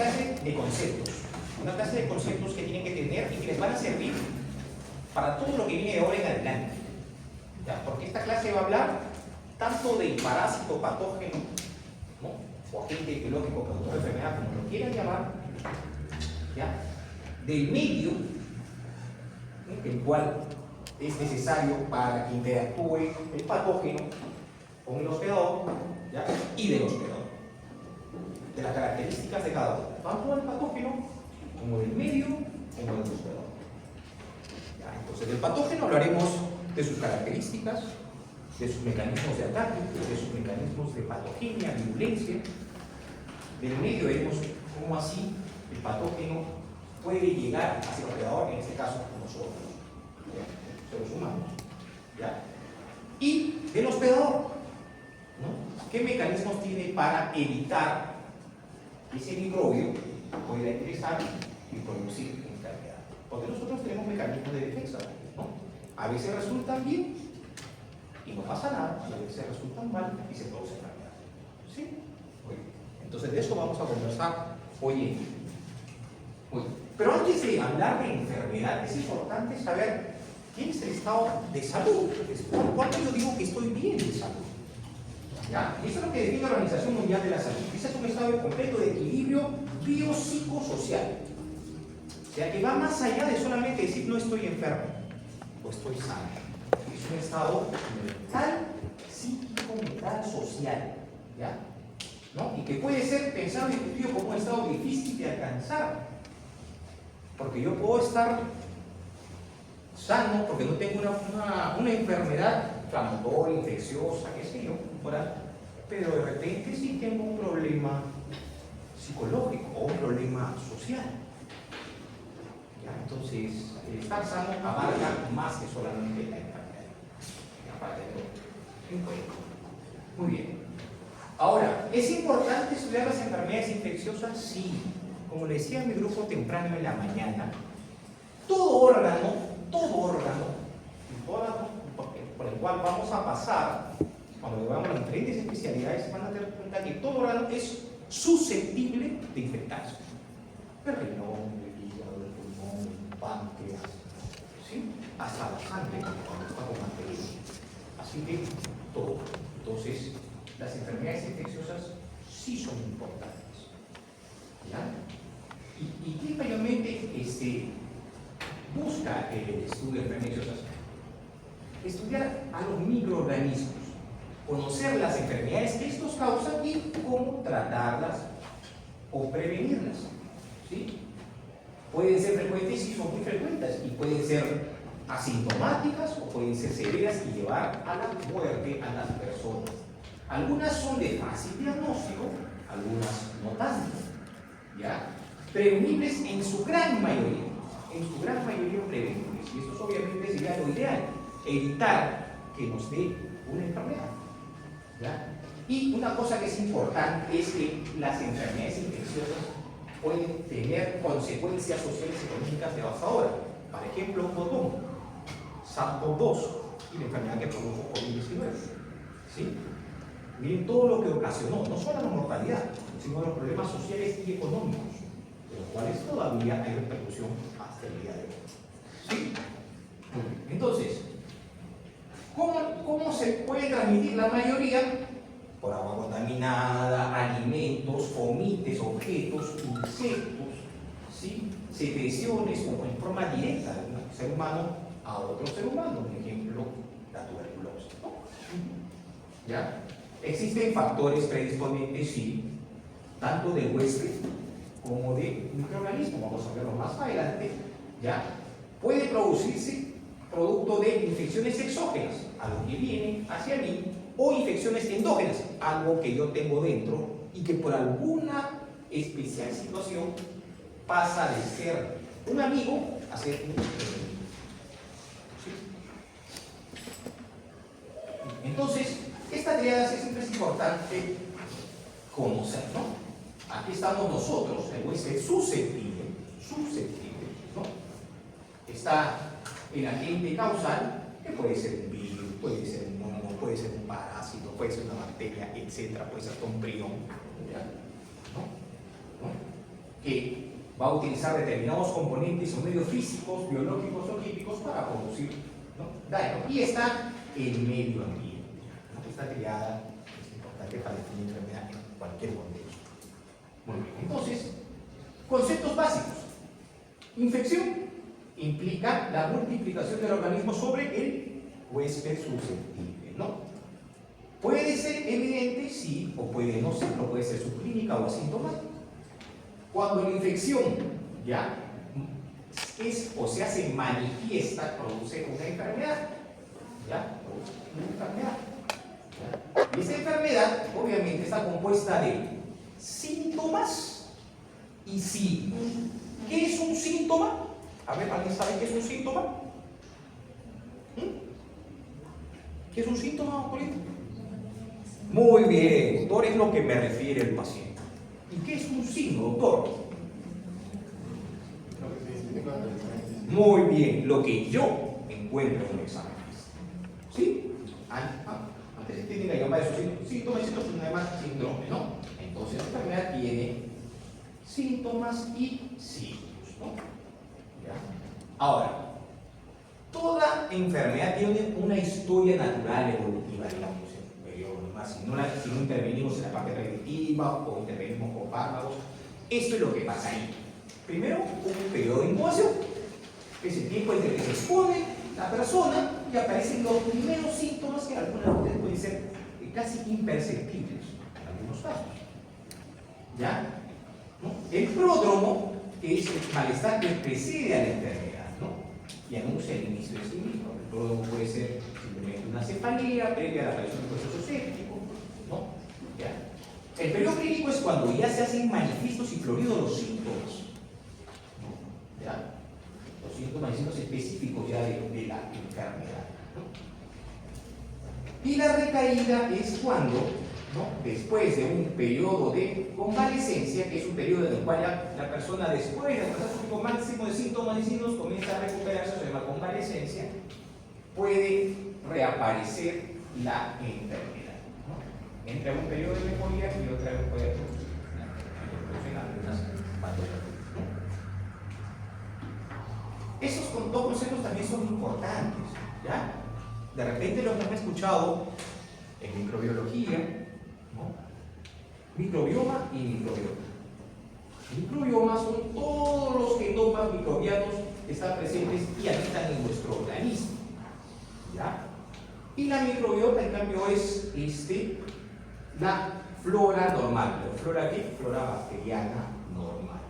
clase de conceptos. Una clase de conceptos que tienen que tener y que les van a servir para todo lo que viene de ahora en adelante. ¿Ya? Porque esta clase va a hablar tanto del parásito patógeno, ¿no? O agente biológico productor de enfermedad, como lo quieran llamar, ¿ya? Del medio, ¿no? El cual es necesario para que interactúe el patógeno con el hospedador, ¿ya? Y del hospedador, de las características de cada uno, tanto del patógeno como del medio como del hospedador. ¿Ya? Entonces, del patógeno hablaremos de sus características, de sus mecanismos de ataque, de sus mecanismos de patogenia, virulencia. Del medio veremos cómo así el patógeno puede llegar hacia el hospedador, en este caso nosotros, ¿ya? Seres humanos. ¿Ya? Y del hospedador, ¿no? ¿Qué mecanismos tiene para evitar que ese microbio pueda ingresar y producir enfermedad? Porque nosotros tenemos mecanismos de defensa, ¿no? A veces resultan bien y no pasa nada, y a veces resultan mal y se produce enfermedad. ¿Sí? Muy bien. Entonces de eso vamos a conversar hoy en día. Muy bien. Pero antes de hablar de enfermedad, es importante saber quién es el estado de salud. ¿Cuándo yo digo que estoy bien de salud? ¿Ya? Y eso es lo que define la Organización Mundial de la Salud. Ese es un estado completo de equilibrio biopsicosocial. O sea, que va más allá de solamente decir no estoy enfermo o estoy sano. Es un estado mental, psíquico, mental, social. ¿Ya? ¿No? Y que puede ser pensado y discutido como un estado difícil de alcanzar. Porque yo puedo estar sano porque no tengo una enfermedad inflamatoria, infecciosa, qué sé yo, ¿verdad? Pero de repente sí tengo un problema psicológico o un problema social. ¿Ya? Entonces, el estar sano abarca más que solamente la enfermedad. ¿Ya? Para tenerlo en cuenta. Muy bien. Ahora, ¿es importante estudiar las enfermedades infecciosas? Sí. Como le decía a mi grupo temprano en la mañana, todo órgano por el cual vamos a pasar, cuando veamos las diferentes especialidades, van a tener cuenta que todo órgano es susceptible de infectarse. El riñón, el hígado, el pulmón, el páncreas, ¿sí? Hasta la sangre cuando está con bacterias. Así que todo. Entonces, las enfermedades infecciosas sí son importantes. ¿Ya? ¿Y qué mayormente busca el estudio de enfermedades infecciosas? Estudiar a los microorganismos, conocer las enfermedades que estos causan y cómo tratarlas o prevenirlas. ¿Sí? Pueden ser frecuentes y son muy frecuentes, y pueden ser asintomáticas o pueden ser severas y llevar a la muerte a las personas. Algunas son de fácil diagnóstico, algunas no tanto. ¿Ya? Prevenibles en su gran mayoría prevenibles, y esto obviamente sería lo ideal, evitar que nos dé una enfermedad. ¿Ya? Y una cosa que es importante es que las enfermedades infecciosas pueden tener consecuencias sociales y económicas devastadoras. Por ejemplo, un botón, SARS-CoV-2 y la enfermedad que produjo COVID-19. ¿Sí? Miren todo lo que ocasionó, no solo la mortalidad, sino los problemas sociales y económicos, de los cuales todavía hay repercusión hasta el día de hoy. ¿Sí? Entonces, ¿cómo se puede transmitir la mayoría? Por agua contaminada, alimentos, fomites, objetos, insectos, ¿sí? Secreciones o en forma directa de un ser humano a otro ser humano, por ejemplo, la tuberculosis. ¿No? ¿Ya? Existen factores predisponentes, sí, tanto del huésped como de microorganismo, vamos a verlo más adelante. ¿Ya? Puede producirse producto de infecciones exógenas, algo que viene hacia mí, o infecciones endógenas, algo que yo tengo dentro y que por alguna especial situación pasa de ser un amigo a ser un enemigo. ¿Sí? Entonces, esta triada siempre es importante conocer, ¿no? Aquí estamos nosotros, el huésped susceptible, ¿no? Está el agente causal, que puede ser un virus, puede ser un mono, puede ser un parásito, puede ser una bacteria, etcétera, puede ser un prión, ¿ya? ¿No? que va a utilizar determinados componentes o medios físicos, biológicos o químicos para producir, ¿no?, daño. Y está el medio ambiente, ¿no?, que está creada, es importante para definir enfermedad en cualquier contexto. Muy bien, entonces, conceptos básicos. Infección implica la multiplicación del organismo sobre el huésped susceptible, ¿no? Puede ser evidente, sí, o puede no serlo, puede ser subclínica o asintomática. Cuando la infección ya es o se hace manifiesta, produce una enfermedad, ¿ya? Produce una enfermedad, ¿ya? Y esa enfermedad, obviamente, está compuesta de síntomas y signos. ¿Qué es un síntoma? A ver, ¿alguien sabe qué es un síntoma? ¿Qué es un síntoma, Polito? Muy bien, doctor, es lo que me refiere el paciente. ¿Y qué es un signo, doctor? Muy bien, lo que yo encuentro en un examen. ¿Sí? Antes se tienen que llamar esos síntomas, además síndrome, ¿no? Entonces la enfermedad tiene síntomas y signos, ¿no? ¿Ya? Ahora, toda enfermedad tiene una historia natural evolutiva, digamos, si no intervenimos en la parte predictiva o intervenimos con fármacos. Esto es lo que pasa ahí. Primero, un periodo de incubación, que es el tiempo entre que se expone la persona y aparecen los primeros síntomas que algunas veces pueden ser casi imperceptibles en algunos casos. ¿Ya? ¿No? El pródromo, que es el malestar que precede a la enfermedad, ¿no?, y anuncia el inicio de sí mismo. El pródromo puede ser simplemente una cefalea previa a la aparición de un proceso séptico, ¿no? ¿Ya? El periodo clínico es cuando ya se hacen manifiestos y floridos los síntomas, ¿no? ¿Ya? Los síntomas y signos específicos ya de la enfermedad, ¿no? Y la recaída es cuando, ¿no?, después de un periodo de convalescencia, que es un periodo en el cual la persona, después de alcanzar su pico máximo de síntomas y signos, comienza a recuperarse, se llama convalescencia, puede reaparecer la enfermedad, ¿no? Entre un periodo de mejoría y otra puede producir algunas patologías, ¿no? Esos dos conceptos también son importantes, ¿ya? De repente los que han escuchado en microbiología, ¿no?, microbioma y microbiota. Microbiomas son todos los genomas microbianos que están presentes y habitan en nuestro organismo, ¿ya? Y la microbiota, en cambio, es la flora normal. ¿La flora qué? Flora bacteriana normal,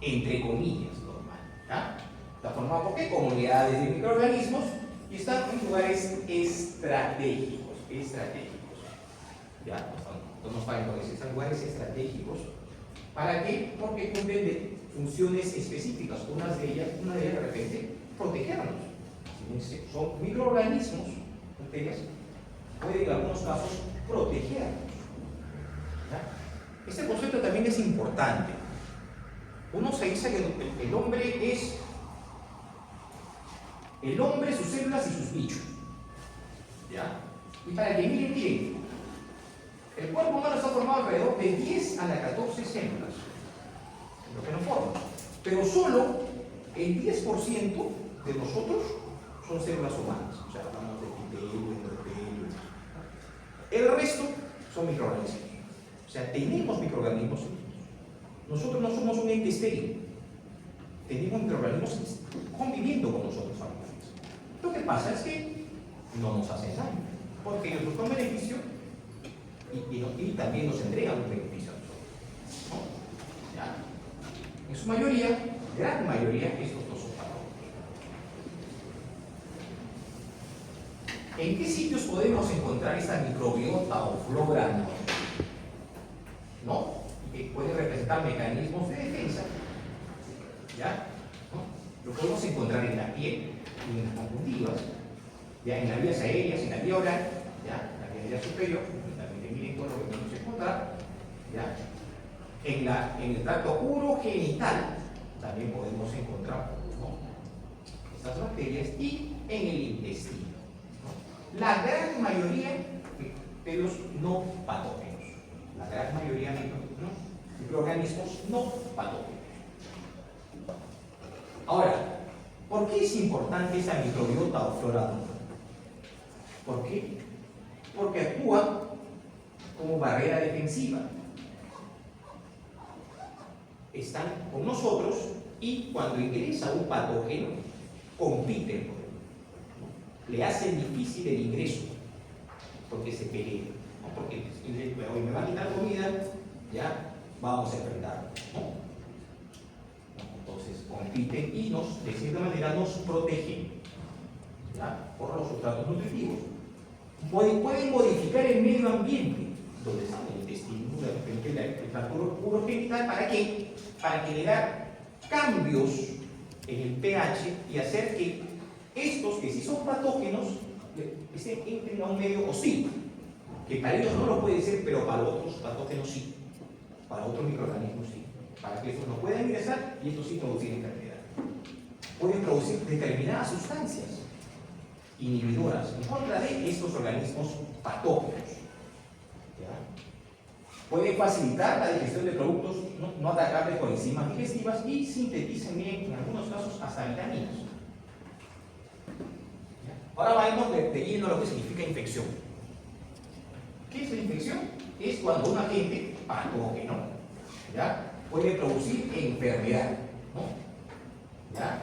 entre comillas normal, ¿ya? Está formada por qué? Comunidades de microorganismos y están en lugares estratégicos. ¿Ya? No nos pagan con eso, están en lugares estratégicos. ¿Para qué? Porque cumplen de funciones específicas. Una de ellas de repente, protegernos. Son microorganismos, bacterias, pueden en algunos casos protegernos. ¿Ya? Este concepto también es importante. Uno se dice que el hombre es el hombre, sus células y sus bichos. ¿Ya? Y para que miren, el cuerpo humano está formado alrededor de 10 a la 14 células, lo que nos forma. Pero solo el 10% de nosotros son células humanas. O sea, hablamos de epitelio, endotelio. El resto son microorganismos. O sea, tenemos microorganismos. Nosotros no somos un ente estéril. Tenemos microorganismos conviviendo con nosotros a veces. Lo que pasa es que no nos hacen daño, porque ellos buscan beneficio y también nos entregan un beneficio a nosotros, ¿no? ¿Ya? En su mayoría, gran mayoría, estos no son patológicos. ¿En qué sitios podemos encontrar esta microbiota o flora ¿no? Que puede representar mecanismos de defensa? ¿Ya? ¿No? Lo podemos encontrar en la piel, en las conjuntivas, ya en las vías aéreas, en la vía oral, ya en la vía aérea superior, también miren todo lo que podemos encontrar, ya en el tracto urogenital también podemos encontrar, ¿no?, estas bacterias, y en el intestino, ¿no? La gran mayoría de los no patógenos, la gran mayoría de microorganismos no patógenos. Ahora, ¿por qué es importante esa microbiota o flora? ¿Por qué? Porque actúa como barrera defensiva. Están con nosotros y cuando ingresa un patógeno, compiten por él. Le hacen difícil el ingreso, porque se pelea. ¿No? Porque hoy me va a quitar comida, ya vamos a enfrentarlo. ¿No? Entonces compiten y de cierta manera nos protegen, ¿ya? Por los sustratos nutritivos. Pueden modificar el medio ambiente, donde está el intestino, el tracto urogenital, ¿para qué? Para generar cambios en el pH y hacer que estos, que sí son patógenos, entren a un medio hostil, que para ellos no lo puede ser, pero para otros patógenos sí, para otros microorganismos sí, para que estos no puedan ingresar y estos sí producir enfermedad. Pueden producir determinadas sustancias inhibidoras en contra de estos organismos patógenos. ¿Ya? Puede facilitar la digestión de productos no atacables por enzimas digestivas y sintetizan bien, en algunos casos, hasta vitaminas. ¿Ya? Ahora vamos de lleno a lo que significa infección. ¿Qué es la infección? Es cuando un agente patógeno, ¿ya?, puede producir enfermedad, ¿no? ¿Ya?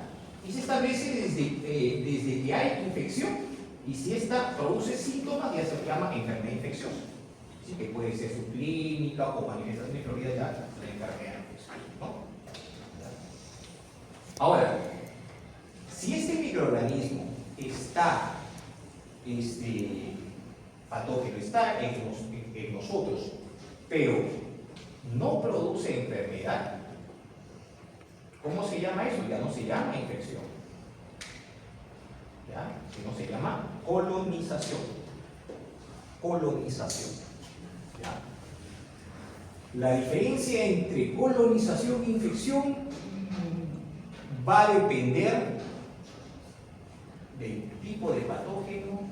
Y se establece desde que hay infección, y si esta produce síntomas, ya se llama enfermedad infecciosa. Así que puede ser subclínica o manifestación de floridad, ya la enfermedad, ¿no? Ahora, si este microorganismo está, patógeno, está en nosotros, pero no produce enfermedad, ¿cómo se llama eso? Ya no se llama infección, ¿ya? Sino se llama colonización. Colonización, ¿ya? La diferencia entre colonización e infección va a depender del tipo de patógeno,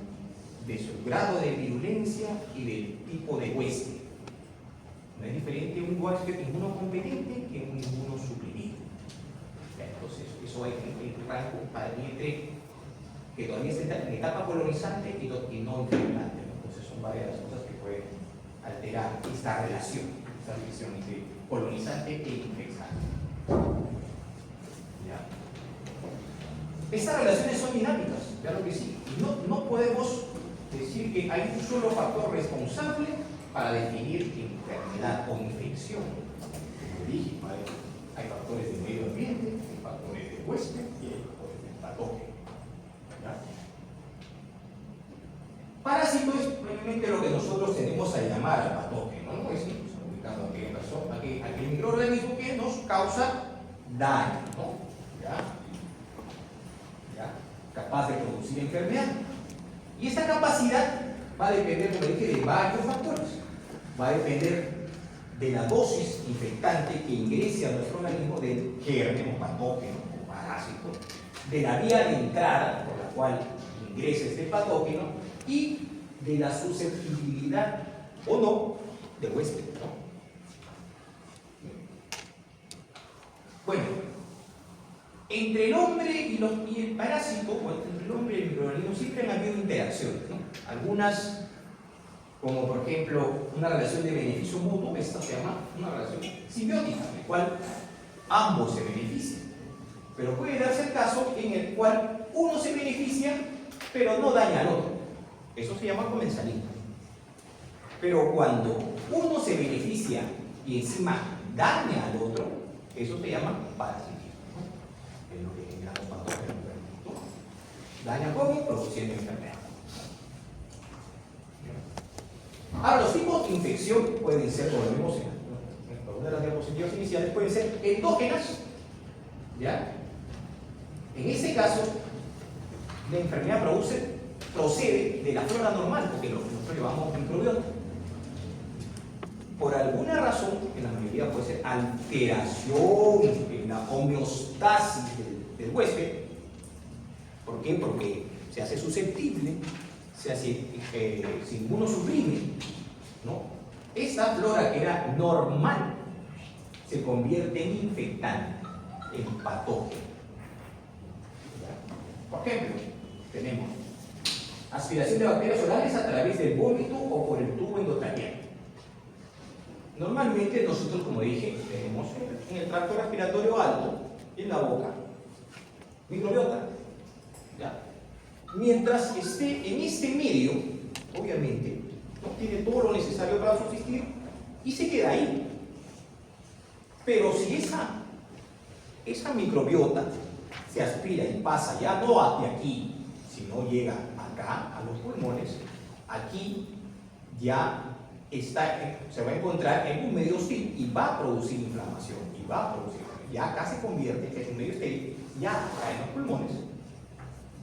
de su grado de virulencia y del tipo de huésped. No es diferente un huésped inmunocompetente que un inmunosuprimido. Entonces, eso hay un rango entre que todavía está en etapa colonizante y no infectante. Entonces, son varias las cosas que pueden alterar esta relación entre colonizante e infectante. ¿Ya? Estas relaciones son dinámicas, claro que sí. No podemos decir que hay un solo factor responsable para definir enfermedad o infección. Como dije, hay factores de medio ambiente, hay factores de huésped y hay factores de patógeno. ¿Ya? Parásito es probablemente lo que nosotros tenemos a llamar al patógeno, ¿no? Es ubicando a aquella persona, aquel microorganismo que nos causa daño, ¿no? ¿Ya? ¿Ya? Capaz de producir enfermedad. Y esta capacidad va a depender, como dije, de varios factores. Va a depender de la dosis infectante que ingrese a nuestro organismo del germen o patógeno o parásito, de la vía de entrada por la cual ingresa este patógeno y de la susceptibilidad o no del huésped, ¿no? Bueno, entre el hombre y el parásito, o entre el hombre y el microorganismo, siempre han habido interacciones, ¿no? Algunas, como por ejemplo una relación de beneficio mutuo, esta se llama una relación simbiótica, en la cual ambos se benefician. Pero puede darse el caso en el cual uno se beneficia, pero no daña al otro. Eso se llama comensalismo. Pero cuando uno se beneficia y encima daña al otro, eso se llama parasitismo. Es lo que genera los patógenos. Daña como produciendo enfermedad. Ahora, los tipos de infección pueden ser, como vimos en una de las diapositivas iniciales, pueden ser endógenas, ¿ya? En este caso, la enfermedad procede de la flora normal, porque nosotros llevamos microbiota. Por alguna razón, en la mayoría puede ser alteración en la homeostasis del huésped. ¿Por qué? Porque se hace susceptible, si uno suprime, ¿no? Esta flora que era normal se convierte en infectante, en patógeno. Por ejemplo, tenemos aspiración de bacterias orales a través del vómito o por el tubo endotraqueal. Normalmente nosotros, como dije, tenemos en el tracto respiratorio alto y en la boca microbiota. ¿Ya? Mientras esté en este medio, obviamente, no tiene todo lo necesario para subsistir y se queda ahí. Pero si esa microbiota se aspira y pasa ya no hacia aquí, sino llega acá a los pulmones, aquí ya se va a encontrar en un medio hostil y va a producir inflamación y va a producir, ya acá se convierte en un medio estéril, ya acá en los pulmones,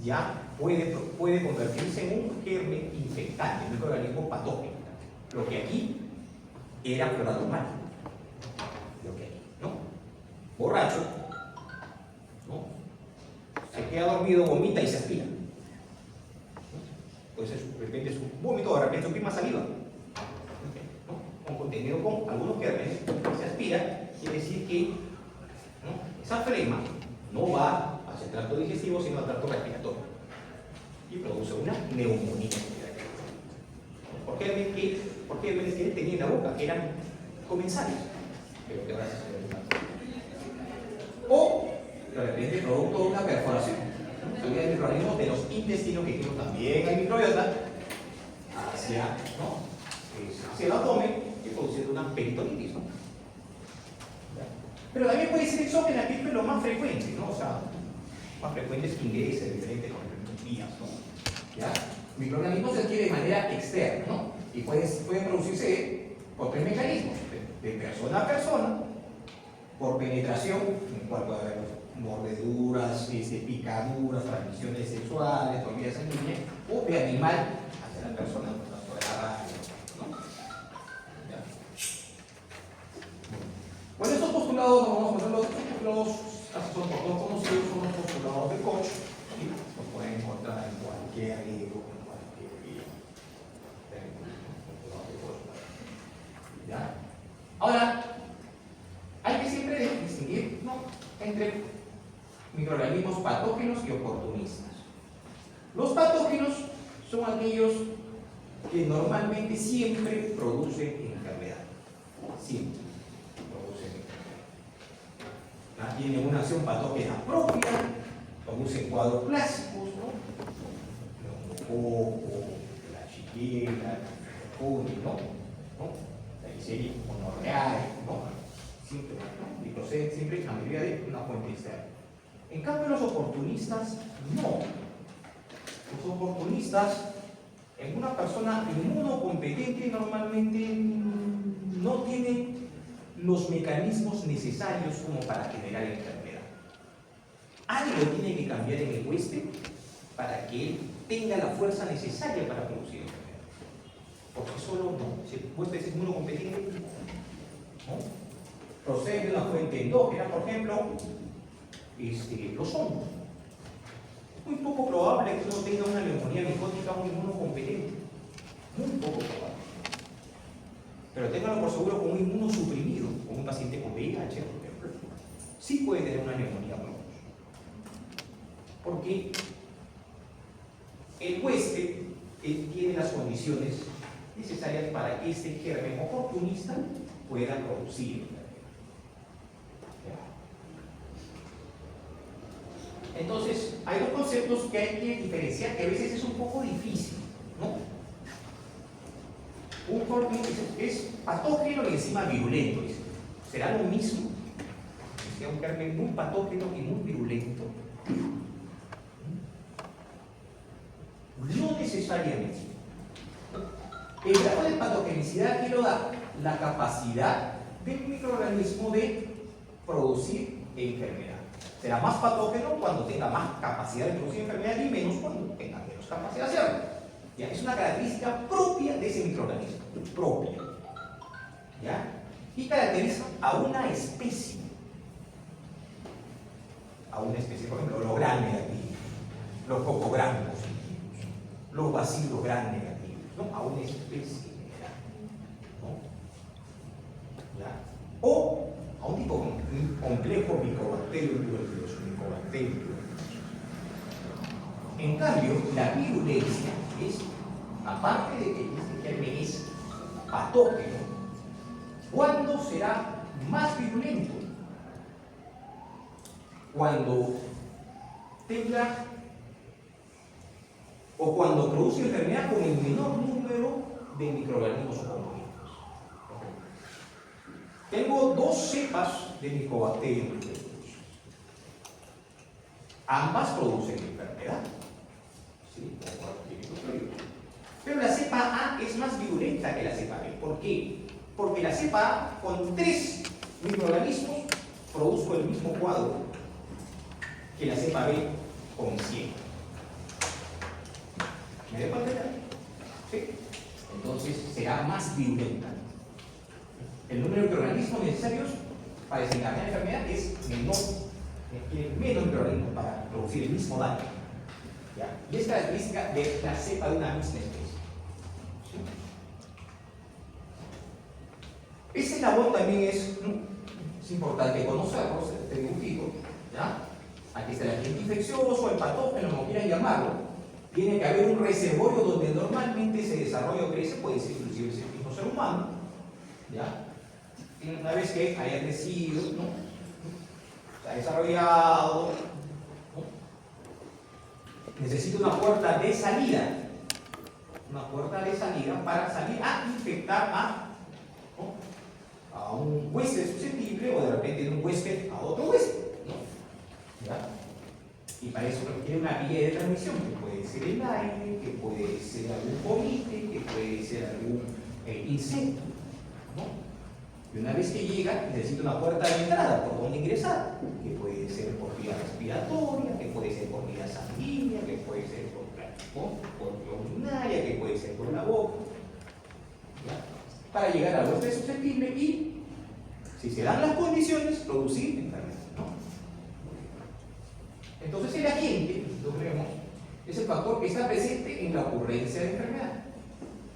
ya puede convertirse en un germen infectante, un microorganismo patógeno, lo que aquí era flora normal, lo que aquí, ¿no? Borracho, ¿no? Se queda dormido, vomita y se aspira. Entonces, de repente su vómito, de repente su prima saliva, ¿no? Con contenido con algunos gérmenes, se aspira, quiere decir que, ¿no?, esa flema no va hacia el tracto digestivo, sino al tracto respiratorio y produce una neumonía. ¿Por qué gérmenes que tenía en la boca? Eran comensales, pero que ahora se o de repente producto de una perforación. Hay microorganismos de los intestinos, que dijimos también hay microbiota, hacia el abdomen y produciendo una peritonitis, ¿no? Pero también puede ser exógena, que es lo más frecuente, ¿no? O sea, más frecuente es que ingrese de diferentes vías, ¿no? ¿Ya? Microorganismos se adquieren de manera externa, ¿no? Y pueden producirse por tres mecanismos: de persona a persona, por penetración, en el cual puede haber mordeduras, picaduras, transmisiones sexuales, por vía sanguínea, o de animal hacia la persona, por la radio, ¿no? ¿Ya? Bueno, estos postulados, vamos a ver los postulados, casi son por todos conocidos, son los postulados de Koch, y los pueden encontrar en cualquier libro, en cualquier libro. ¿Ya? Ahora, hay que siempre distinguir, ¿no?, entre microorganismos patógenos y oportunistas. Los patógenos son aquellos que normalmente siempre producen enfermedad. Siempre producen enfermedad. Tienen una acción patógena propia, producen cuadros clásicos, ¿no? La chiquera, ¿no? La liceria monorreal, ¿no? Siempre, ¿no? Y proceden siempre, la mayoría de una fuente externa. En cambio, los oportunistas no. Los oportunistas, en una persona inmunocompetente, normalmente no tienen los mecanismos necesarios como para generar enfermedad. Algo tiene que cambiar en el huésped para que él tenga la fuerza necesaria para producir enfermedad. Porque solo no. Si el huésped es inmunocompetente, ¿no?, procede de una fuente endógena, por ejemplo, los hongos. Es muy poco probable que uno tenga una neumonía micótica o un inmunocompetente. Muy poco probable. Pero ténganlo por seguro con un inmunosuprimido, con un paciente con VIH, por ejemplo. Sí puede tener una neumonía por hongos. Porque el huésped tiene las condiciones necesarias para que este germen oportunista pueda producir. Entonces, hay dos conceptos que hay que diferenciar, que a veces es un poco difícil, ¿no? Un oportunista es patógeno y encima virulento. ¿Será lo mismo? Que sea un germen muy patógeno y muy virulento. No necesariamente. El grado de patogenicidad aquí lo da la capacidad del microorganismo de producir enfermedad. Será más patógeno cuando tenga más capacidad de producir enfermedad y menos cuando tenga menos capacidad de hacerlo. ¿Ya? Es una característica propia de ese microorganismo. Propia. ¿Ya? Y caracteriza a una especie. A una especie, por ejemplo, los gran negativos, los poco gran positivos, los bacilos gran negativos, ¿no? A una especie general, ¿no? ¿Ya? O a un tipo complejo micobacterio, En cambio, la virulencia es, aparte de que este germen es patógeno, ¿cuándo será más virulento? Cuando tenga o cuando produce enfermedad con el menor número de microorganismos o componentes. Tengo dos cepas de Mycobacterium. Ambas producen enfermedad. ¿Sí? Pero la cepa A es más virulenta que la cepa B. ¿Por qué? Porque la cepa A, con 3 microorganismos, produjo el mismo cuadro que la cepa B con 100. ¿Me dejo entender? ¿Sí? Entonces será más virulenta. El número de microorganismos necesarios para desencadenar la enfermedad es menor. Tiene menos microorganismos para producir el mismo daño. ¿Ya? Y es característica de la cepa de una misma especie. ¿Sí? Ese eslabón también es importante conocerlo, este dibujito. ¿Ya? Aquí está el agente infeccioso, el patógeno, como quieran llamarlo. Tiene que haber un reservorio donde normalmente se desarrolla o crece, puede ser inclusive ese mismo ser humano. ¿Ya? Y una vez que haya crecido, ¿no? Se ha desarrollado, ¿no? Necesita una puerta de salida. Una puerta de salida para salir a infectar ¿no? A un huésped susceptible o de repente de un huésped a otro huésped. ¿No? ¿Ya? Y para eso requiere una vía de transmisión, que puede ser el aire, que puede ser algún comite, que puede ser algún insecto. ¿No? Y una vez que llega, necesita una puerta de entrada por donde ingresar, que puede ser por vía respiratoria, que puede ser por vía sanguínea, que puede ser por vía urinaria, que puede ser por la boca. ¿Ya? Para llegar al huésped susceptible y, si se dan las condiciones, producir enfermedad. Entonces el agente, lo vemos, es el factor que está presente en la ocurrencia de enfermedad.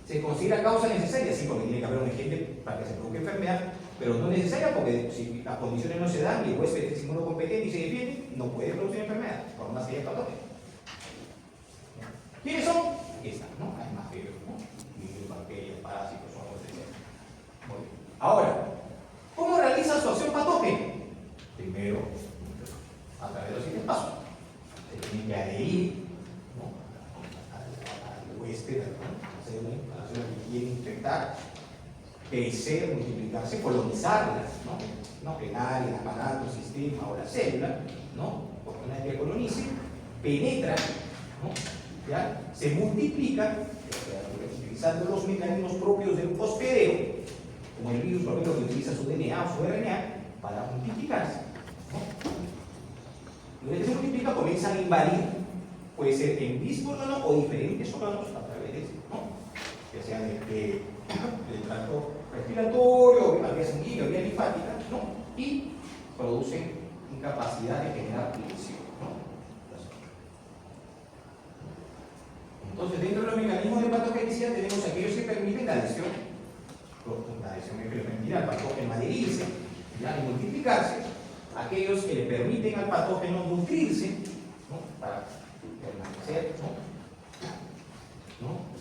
Se considera causa necesaria, sí, porque tiene que haber un agente para que se produzca enfermedad, pero no necesaria porque si las condiciones no se dan y el huésped es inmunocompetente y se defiende, no puede producir enfermedad, por más que haya patógeno. ¿Quiénes son? Aquí están, ¿no? Hay más que ellos, ¿no? Virus, bacterias, parásitos, hongos, etc. Muy bien. Ahora, ¿cómo realiza su acción patógena? Primero, a través de los siguientes pasos. Se tiene que adherir, ¿no? al huésped, a la célula que quiere infectar, crecer, multiplicarse, colonizarla, ¿no? Pegar el aparato, el sistema o la célula, ¿no? Por una vez que colonice, penetra, ¿no? ¿Ya? Se multiplica, utilizando los mecanismos propios del hospedero, como el virus, por ejemplo, que utiliza su DNA o su RNA para multiplicarse. ¿No? Luego que se multiplica, comienzan a invadir, puede ser el mismo órgano o diferentes órganos a través de eso, ¿no? Ya sea del tracto respiratorio, vía sanguínea, vía linfática, ¿no? Y producen incapacidad de generar lesión, ¿no? Entonces, dentro de los mecanismos de patogenicidad tenemos aquellos que permiten la adhesión que le permitirá al patógeno adherirse, ¿ya? Y multiplicarse, aquellos que le permiten al patógeno nutrirse, ¿no? Para permanecer, ¿no?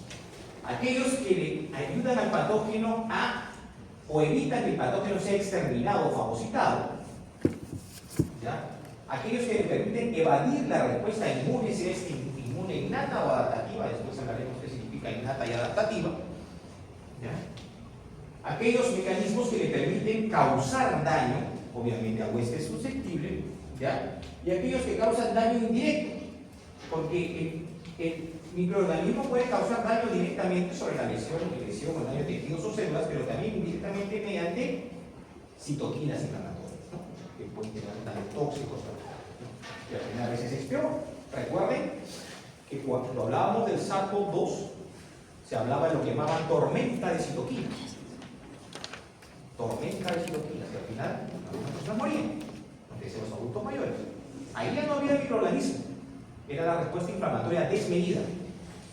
Aquellos que le ayudan al patógeno o evitan que el patógeno sea exterminado o fagocitado, ¿ya? Aquellos que le permiten evadir la respuesta inmune, si es inmune innata o adaptativa, después hablaremos qué significa innata y adaptativa, ¿ya? Aquellos mecanismos que le permiten causar daño, obviamente a huésped susceptible, ¿ya? Y aquellos que causan daño indirecto, porque el microorganismo puede causar daño directamente sobre la lesión o daño de tejidos o células, pero también indirectamente mediante citoquinas inflamatorias, ¿no? Que pueden tener daño tóxicos, ¿no? Y al final a veces es peor. Recuerden que cuando hablábamos del SARS-CoV-2 se hablaba de lo que llamaban tormenta de citoquinas. Tormenta de citoquinas, que al final algunas personas morían, aunque sean los adultos mayores. Ahí ya no había microorganismo, era la respuesta inflamatoria desmedida,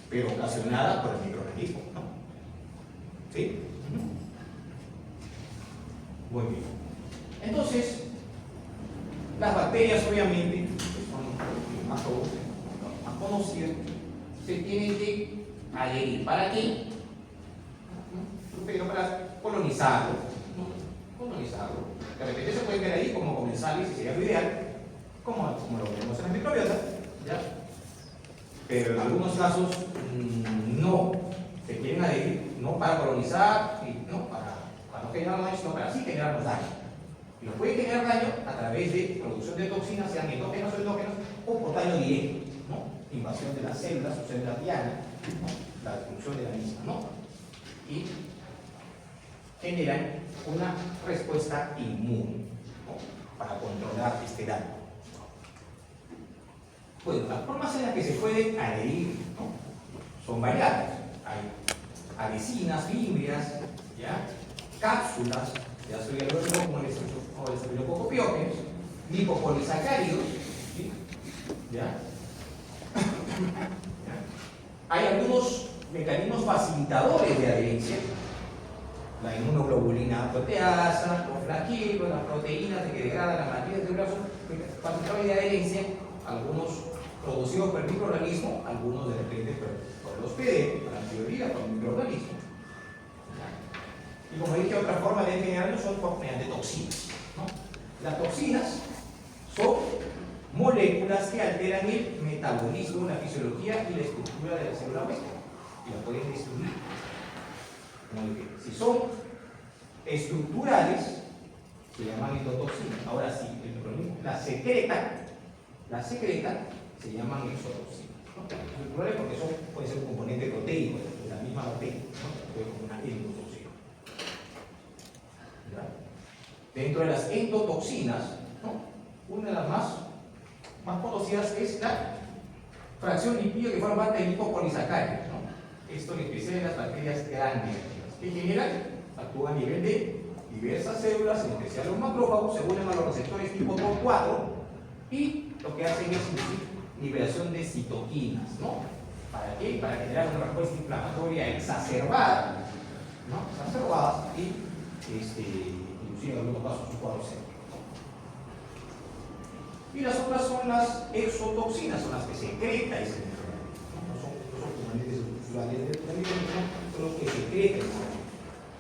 pero ocasionada por el microorganismo, ¿no? ¿Sí? Muy bien. Entonces, las bacterias obviamente son las que más producen, más más conocido, se tienen que adherir. ¿Para qué? Pero para colonizarlo, ¿no? Colonizarlo. De repente se puede ver ahí como comensales, si sería lo ideal, como lo vemos en la microbiota, ¿ya? Pero en algunos casos no se quieren adherir, no para colonizar, no para no generar daño, sino para sí generarnos daño. Y nos puede generar daño a través de producción de toxinas, sean endógenas o endógenas, o por daño directo, ¿no? Invasión de las células o células diana, ¿no? La destrucción de la misma, ¿no? Y generan una respuesta inmune, ¿no? Para controlar este daño. Bueno, las formas en las que se pueden adherir, ¿no? Son variadas. Hay adhesinas, fimbrias, ¿ya? Cápsulas, ya soy el otro como el estafilococo piogenes, lipopolisacáridos, ¿sí? ¿Ya? Hay algunos mecanismos facilitadores de adherencia, la inmunoglobulina proteasa, los flagelos, las proteínas que degradan la matriz celular son facilitadores de adherencia, algunos producidos por el microorganismo, algunos de repente por el hospedero, por la mayoría por el microorganismo. Y como dije, otra forma de generarlo son mediante toxinas, ¿no? Las toxinas son moléculas que alteran el metabolismo, la fisiología y la estructura de la célula huésped y la pueden destruir. Como dije, si son estructurales, se llaman endotoxinas. Ahora sí, el microorganismo la secretan, se llaman exotoxinas, ¿no? Estructurales porque puede ser un componente proteico de la misma bacteria, ¿no? Puede ser una endotoxina. Dentro de las endotoxinas, ¿no? Una de las más conocidas es la fracción lipídica que forma parte de lipopolisacáridos, ¿no? Esto en especial en las bacterias gram-negativas, que en general actúan a nivel de diversas células, en especial los macrófagos, se unen a los receptores tipo TOR4 y lo que hacen es inducir liberación de citoquinas, ¿no? ¿Para qué? Para generar una respuesta inflamatoria exacerbada, ¿no? Exacerbada y inclusive en algunos casos un cuadro séptico. Y las otras son las exotoxinas, son las que secretan ese microorganismo, ¿no? Son componentes estructurales del microorganismo, son los que secretan ese microorganismo.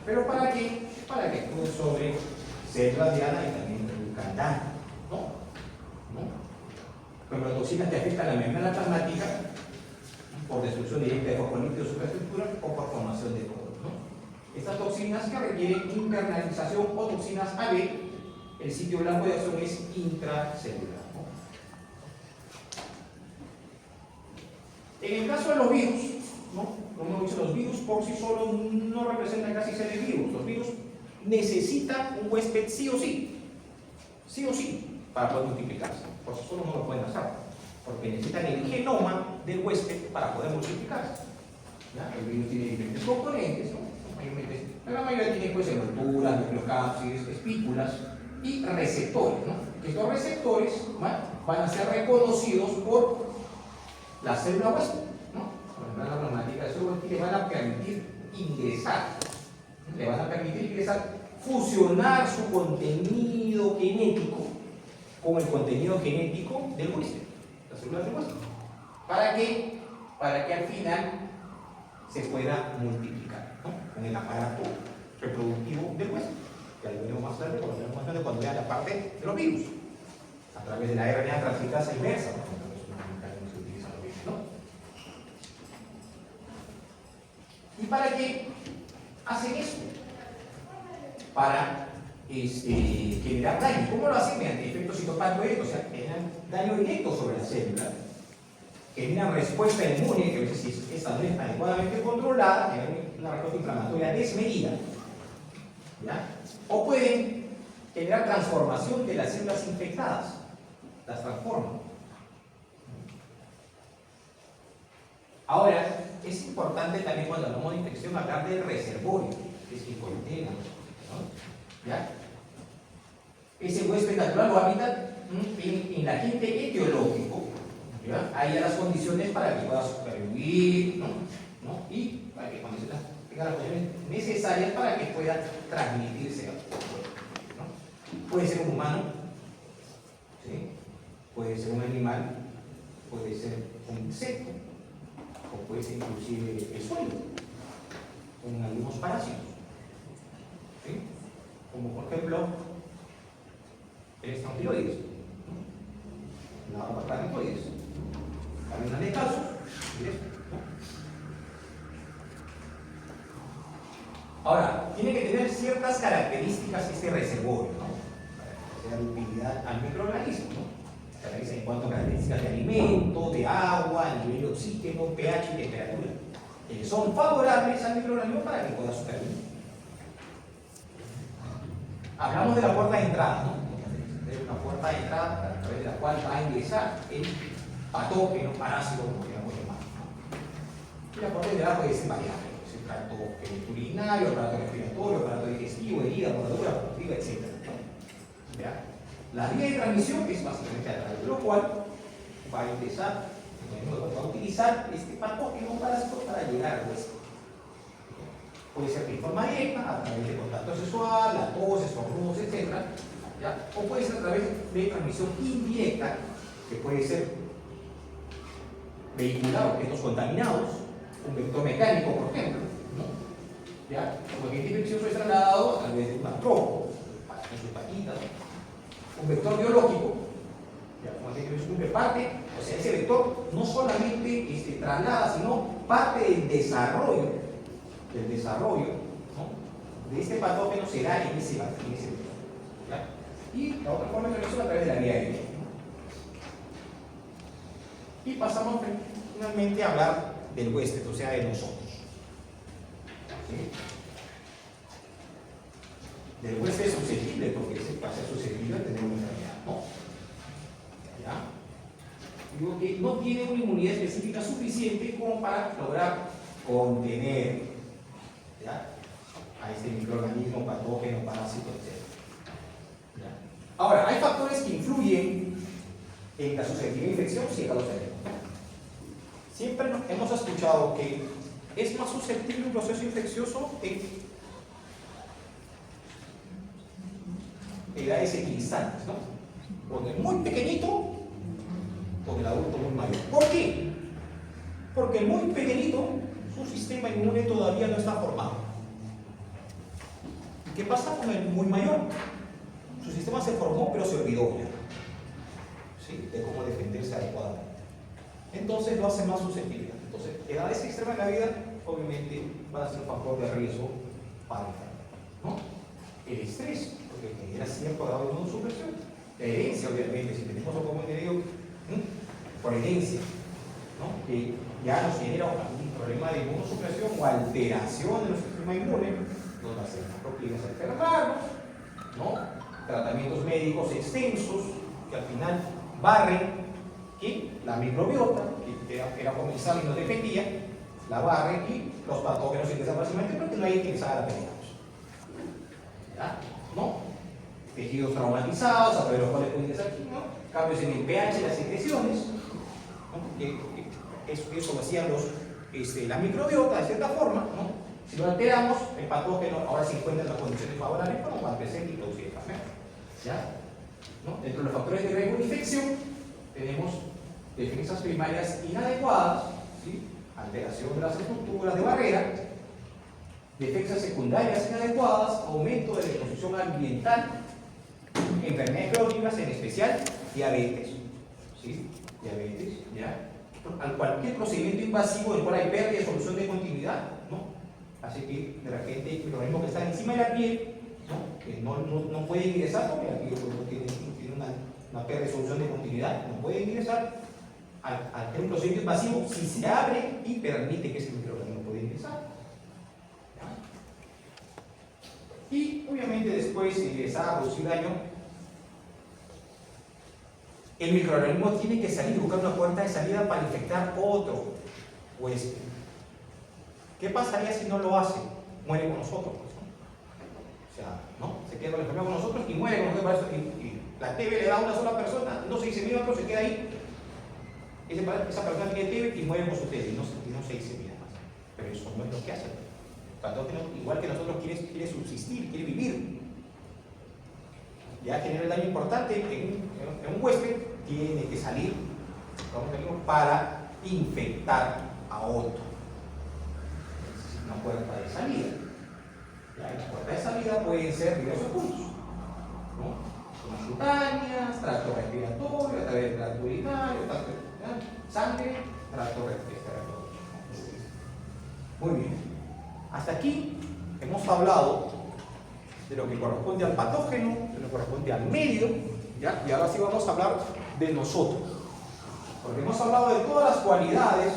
¿Pero para qué? Para que actúen sobre células diana y también produzcan daño, ¿no? Pero las toxinas que afectan la membrana plasmática por destrucción directa de fosfolípidos de superestructura o por formación de poros, ¿no? Estas toxinas que requieren internalización o toxinas AB, el sitio blanco de acción es intracelular, ¿no? En el caso de los virus, ¿no? Como hemos dicho, los virus por sí solos no representan casi seres vivos. Los virus necesitan un huésped sí o sí, para poder multiplicarse. Por sí solos no lo pueden hacer, porque necesitan el genoma del huésped para poder multiplicarse. ¿Ya? El virus tiene diferentes componentes, ¿no? La mayoría tiene pues envolturas, nucleocápsides, espículas y receptores, ¿no? Estos receptores van a ser reconocidos por la célula huésped, ¿no? Por ejemplo, la plasmática de célula huésped le van a permitir ingresar, ¿no? Le van a permitir ingresar, fusionar su contenido genético con el contenido genético del huésped, la célula del huésped. ¿Para qué? Para que al final se pueda multiplicar, ¿no? Con el aparato reproductivo del huésped, que lo veremos más tarde, cuando vean la parte de los virus, a través de la RNA transcriptasa inversa, por ejemplo, es una mecanismo que se utiliza en los virus, ¿no? ¿Y para qué hacen eso? Para generar daño. ¿Cómo lo hacen? Mediante efectos citopatoides, o sea, generan daño directo sobre la célula, generan respuesta inmune, que a veces si esta no es adecuadamente controlada, generan una respuesta inflamatoria desmedida, ¿ya? O pueden generar transformación de las células infectadas, las transforman. Ahora, es importante también cuando hablamos de infección hablar del reservorio, que es el contenedor, ¿no? ¿Ya? Ese huésped natural o hábitat en el agente etiológico, ¿ya? Hay las condiciones para que pueda supervivir, ¿no? Y para que cuando se tenga las condiciones necesarias para que pueda transmitirse al cuerpo, ¿no? Puede ser un humano, ¿sí? Puede ser un animal, puede ser un insecto, o puede ser inclusive el suelo, con algunos parásitos. ¿Sí? Como por ejemplo, el estantiloides, la parasitoides, cadenas de casos, Ahora, tiene que tener ciertas características este reservorio, ¿no? Para que sea de utilidad al microorganismo, ¿no? Se analiza en cuanto a características de alimento, de agua, nivel de oxígeno, pH y temperatura, que son favorables al microorganismo para que pueda supervivir. Hablamos de la puerta de entrada, ¿no? De una puerta de entrada a través de la cual va a ingresar el patógeno, parásito, como queramos llamar. Y la puerta de entrada puede ser variable. Tracto urinario, aparato respiratorio, aparato digestivo, herida, mordedura, portiva, etc. ¿Ya? La vía de transmisión es básicamente a través de lo cual va a ingresar, va a utilizar este patógeno parásito para llegar al hueso. Puede ser de forma directa, a través de contacto sexual, la tos, estornudos, etc. ¿Ya? O puede ser a través de transmisión indirecta, que puede ser vehicular objetos contaminados, un vector mecánico, por ejemplo, ¿no? ¿Ya? Como agente infeccioso es trasladado a través de un artrópodo, en sus patitas, un vector biológico, ¿ya? Como agente infeccioso cumple parte, o sea, ese vector no solamente traslada, sino parte del desarrollo, ¿no? De este patógeno se da en ese vector, ¿ya? Y la otra forma de transmisión a través de la vía aérea. Y pasamos finalmente a hablar del huésped, o sea, de nosotros. ¿Sí? Del huésped susceptible, porque ese va a ser susceptible a tener una enfermedad, ¿no? ¿Ya? Digo que no tiene una inmunidad específica suficiente como para lograr contener, ¿ya?, a este microorganismo, patógeno, parásito, etc. ¿Ya? Ahora, hay factores que influyen en la susceptibilidad de infección si causa el Siempre hemos escuchado que es más susceptible un proceso infeccioso en edades equidistantes, ¿no? Con el muy pequeñito, con el adulto muy mayor. ¿Por qué? Porque el muy pequeñito, su sistema inmune todavía no está formado. ¿Qué pasa con el muy mayor? Su sistema se formó, pero se olvidó ya, ¿sí?, de cómo defenderse adecuadamente. Entonces lo hace más susceptible. Entonces, edades extremas en la vida, obviamente, va a ser un factor de riesgo para la enfermedad, ¿no? El estrés, porque genera cierto grado de inmunosupresión. La herencia, obviamente, si tenemos un común heredero, por herencia, ¿no?, que ya nos genera un problema de inmunosupresión o alteración de nuestro sistema inmune, nos va a ser más proclives a enfermarnos, ¿no? Tratamientos médicos extensos que al final barren la microbiota, que era comensal y no defendía, la barre y los patógenos ingresan fácilmente porque no hay que ingresar a la pelea. ¿Ya? ¿No? Tejidos traumatizados, a través de los cuales pueden ingresar, ¿no?, cambios en el pH, las secreciones, ¿no?, que eso lo hacían la microbiota de cierta forma, ¿no? Si lo alteramos, el patógeno ahora se encuentra en las condiciones favorables para crecer y producir enfermedad. ¿Ya? ¿No? Dentro de los factores de riesgo de infección tenemos defensas primarias inadecuadas, ¿sí?, alteración de las estructuras de barrera, defensas secundarias inadecuadas, aumento de la exposición ambiental, enfermedades crónicas, en especial diabetes, ¿sí?, diabetes, ¿ya?, cualquier procedimiento invasivo en el cual hay pérdida de solución de continuidad, ¿no?, hace que de repente el microorganismo que está encima de la piel, ¿no?, que no puede ingresar porque la piel tiene una pérdida de solución de continuidad, no puede ingresar al tener un procedimiento invasivo si se abre y permite que ese microorganismo pueda ingresar. ¿Ya? Y obviamente después de ingresar a producir daño, el microorganismo tiene que salir, buscar una puerta de salida para infectar otro huésped. ¿Qué pasaría si no lo hace? Muere con nosotros, pues, ¿no? O sea, ¿no?, se queda con la enfermedad con nosotros y muere con nosotros. Y la TB le da a una sola persona, no se disemina, otro se queda ahí. Esa persona tiene TB y muere con su TB y no se disemina más. Pero eso no es lo que hace. El patógeno, igual que nosotros, quiere subsistir, quiere vivir. Ya genera el daño importante en un huésped, tiene que salir un mecanismo para infectar a otro. Es una puerta de salida. Ya, y la puerta de salida pueden ser diversos puntos, ¿no? Zonas cutáneas, tracto respiratorio, a través del tracto urinario, sangre, tracto respiratorio. Muy bien. Hasta aquí hemos hablado de lo que corresponde al patógeno, de lo que corresponde al medio, ¿ya? Y ahora sí vamos a hablar de nosotros. Porque hemos hablado de todas las cualidades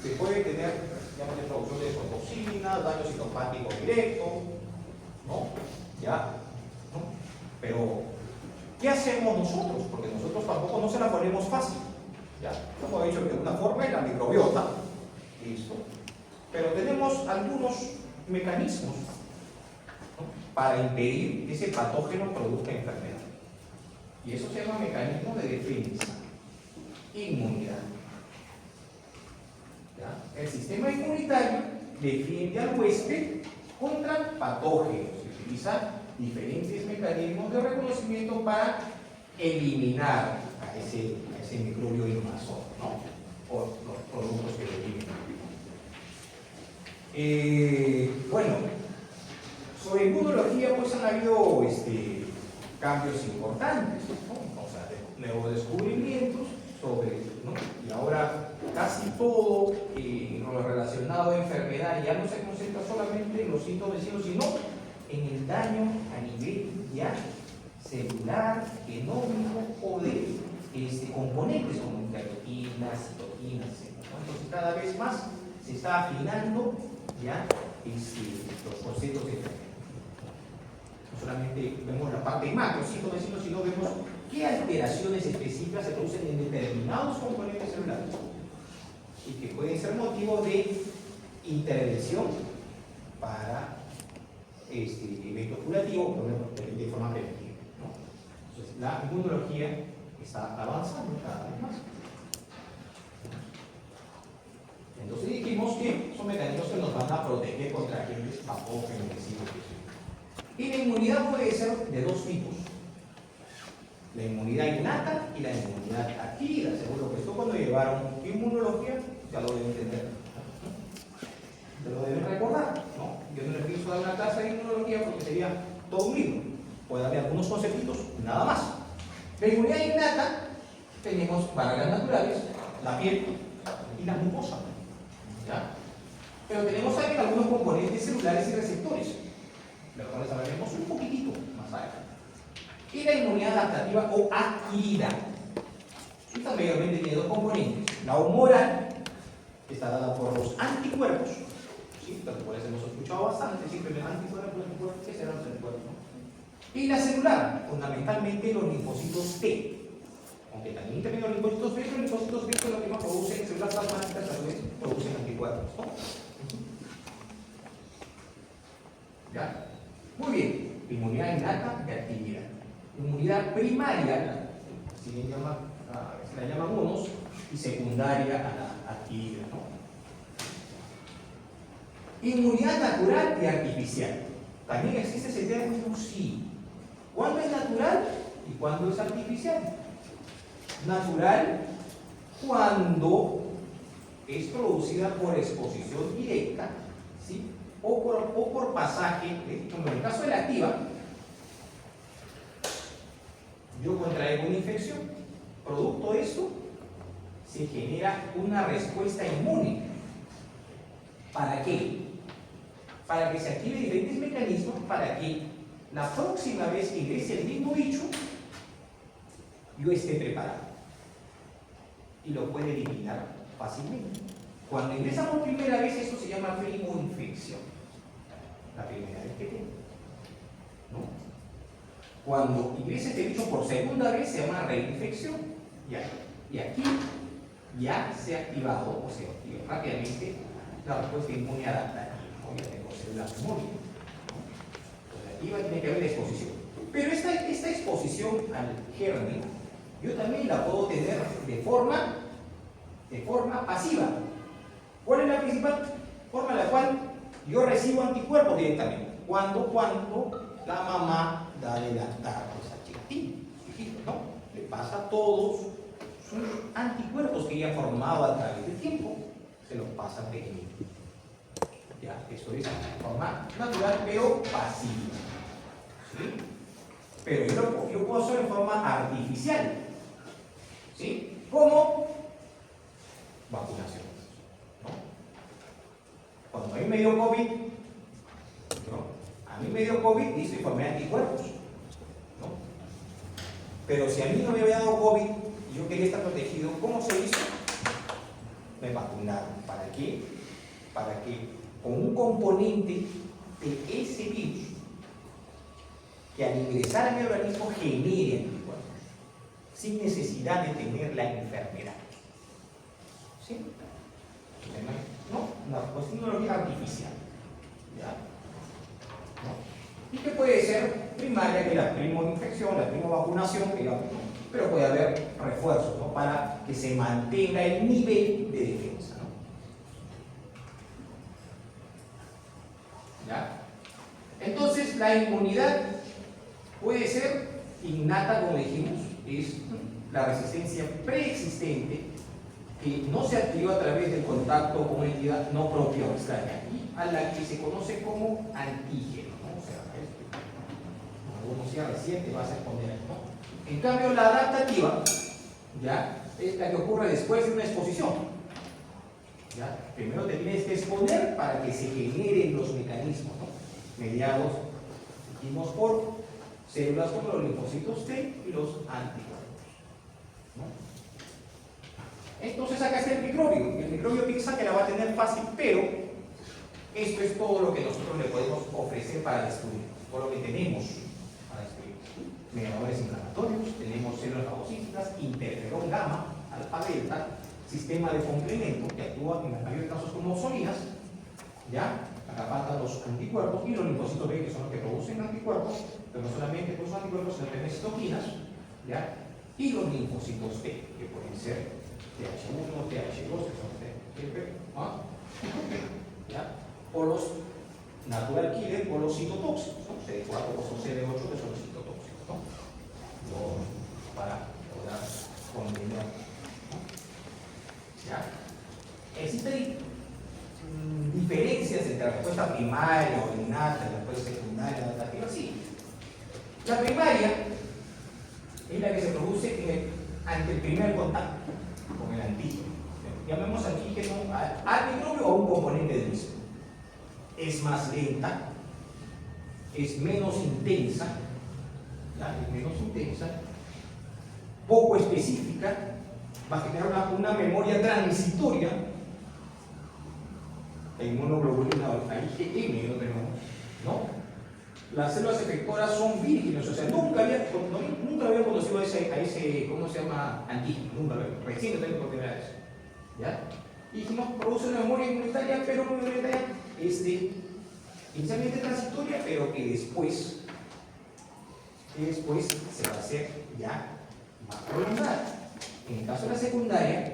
que puede tener, digamos, la producción de toxinas, daño citopático directo, ¿no? ¿Ya? ¿No? Pero, ¿qué hacemos nosotros? Porque nosotros tampoco no se la ponemos fácil, ¿ya? Como he dicho, de una forma en la microbiota, listo. Pero tenemos algunos mecanismos, ¿no? Para impedir que ese patógeno produzca enfermedad. Y eso se llama mecanismo de defensa, inmunidad. ¿Ya? El sistema inmunitario defiende al huésped contra patógenos. Se utilizan diferentes mecanismos de reconocimiento para eliminar a ese microbio invasor, ¿no? O los productos que lo eliminan. Bueno, sobre inmunología pues han habido cambios importantes, ¿no? O sea, nuevos descubrimientos sobre, ¿no? Y ahora casi todo lo relacionado a enfermedad ya no se concentra solamente en los síntomas, sino en el daño a nivel ya celular, genómico o de componentes como interleuquinas, citoquinas, etc. Entonces cada vez más se está afinando ya los conceptos de enfermedad. No solamente vemos la parte macro, sino vemos qué alteraciones específicas se producen en determinados componentes celulares y que pueden ser motivo de intervención para evento curativo de forma preventiva, ¿no? Entonces, la inmunología está avanzando cada vez más. Entonces dijimos que son mecanismos que nos van a proteger contra agentes patógenos. Y la inmunidad puede ser de dos tipos: la inmunidad innata y la inmunidad adquirida. Seguro que esto cuando llevaron inmunología ya lo deben entender, se lo deben recordar, ¿no? Yo no les pienso dar una clase de inmunología porque sería todo un libro. Puede haber algunos conceptos, nada más. La inmunidad innata, tenemos barreras naturales, la piel y la mucosa, ¿ya? Pero tenemos también algunos componentes celulares y receptores, de los cuales hablaremos un poquitito más adelante. Y la inmunidad adaptativa o adquirida. Esta mayormente tiene dos componentes: la humoral, que está dada por los anticuerpos, ¿sí? Los cuales hemos escuchado bastante, siempre los anticuerpos, ¿qué serán los anticuerpos? ¿No? Y la celular, fundamentalmente los linfocitos T. Aunque también intervienen los linfocitos B, los linfocitos B son los que más producen células plasmáticas, a su vez producen anticuerpos, ¿no? ¿Ya? Muy bien, inmunidad innata y adquirida. Inmunidad primaria, así se la llaman unos, y secundaria a la adquirida, ¿no? Inmunidad natural y artificial. También existe ese término, sí. ¿Cuándo es natural y cuándo es artificial? Natural cuando es producida por exposición directa, ¿sí? o por pasaje, como en el caso de la activa, yo contraigo una infección. Producto de esto, se genera una respuesta inmune. ¿Para qué? Para que se active diferentes mecanismos para que la próxima vez que ingrese el mismo bicho, yo esté preparado y lo puede eliminar fácilmente. Cuando ingresa por primera vez, esto se llama primoinfección. La primera vez que tiene, ¿no? Cuando ingresa este bicho por segunda vez, se llama reinfección. Y aquí ya se ha activado o se activa rápidamente la respuesta inmune adaptativa. Ya tengo células inmunes, ¿no? Entonces aquí tiene que haber exposición. Pero esta exposición al germen, yo también la puedo tener de forma pasiva. ¿Cuál es la principal forma en la cual yo recibo anticuerpos directamente? Cuando la mamá da de lactar a esa chiquitín, ¿no? Le pasa todos son anticuerpos que ya han formado a través del tiempo, se los pasan pequeñitos. Ya, eso es forma natural, pero pasiva. ¿Sí? Pero yo puedo hacerlo en forma artificial. ¿Sí? ¿Cómo? Vacunación. ¿No? Cuando a mí me dio COVID, a mí me dio COVID y se formé anticuerpos. ¿No? Pero si a mí no me había dado COVID y yo quería estar protegido, ¿cómo se hizo? Me vacunaron. ¿Para qué? Para que con un componente de ese virus que al ingresar a mi organismo genere anticuerpos sin necesidad de tener la enfermedad. ¿Sí? No, pues tecnología artificial. ¿Ya? ¿No? Y que puede ser primaria, que la prima infección, la prima vacunación, digamos, ¿no? Pero puede haber refuerzos, ¿no? Para que se mantenga el nivel de defensa. ¿Ya? Entonces, la inmunidad puede ser innata, como dijimos, es la resistencia preexistente que no se activa a través del contacto con una entidad no propia o extraña y a la que se conoce como antígeno, ¿no? O sea, algunos ya reciente va a responder ahí, ¿no? En cambio, la adaptativa, ¿ya? Es la que ocurre después de una exposición. ¿Ya? Primero te tienes que exponer para que se generen los mecanismos, ¿no? Mediados, dijimos, por células como los linfocitos T y los anticuerpos, ¿no? Entonces acá está el microbio. El microbio piensa que la va a tener fácil, pero esto es todo lo que nosotros le podemos ofrecer para destruir, todo lo que tenemos para destruir. Mediadores inflamatorios, tenemos células fagocíticas, interferón gamma, alfa delta, sistema de complemento que actúa en la mayoría de casos como solinas, ¿ya? Acá faltan los anticuerpos y los linfocitos B, que son los que producen anticuerpos, pero no solamente producen anticuerpos, sino también citoquinas, ¿ya? Y los linfocitos T, que pueden ser TH1, TH2, que son TP, ¿ah? ¿Ya? O los natural killer o los citotóxicos, ¿no? CD4 o CD8, que son los citotóxicos, ¿no? Para poder combinar. ¿Ya? Existen diferencias entre la respuesta primaria o innata, la respuesta secundaria, adaptativa, sí. La primaria es la que se produce ante el primer contacto con el antígeno. Llamemos antígeno al microbio o a un componente del mismo. Es más lenta, es menos intensa, ¿ya? Es menos intensa, poco específica, va a generar una memoria transitoria. La inmunoglobulina, la IgM, ¿no? Las células efectoras son vírgenes, o sea, nunca había conocido a ese, ¿cómo se llama? Antígeno, nunca lo había, recién lo tengo por primera vez. ¿Ya? Y dijimos, produce una memoria inmunitaria, pero una memoria inmunitaria inicialmente transitoria, pero que después se va a hacer ya más prolongada. En el caso de la secundaria,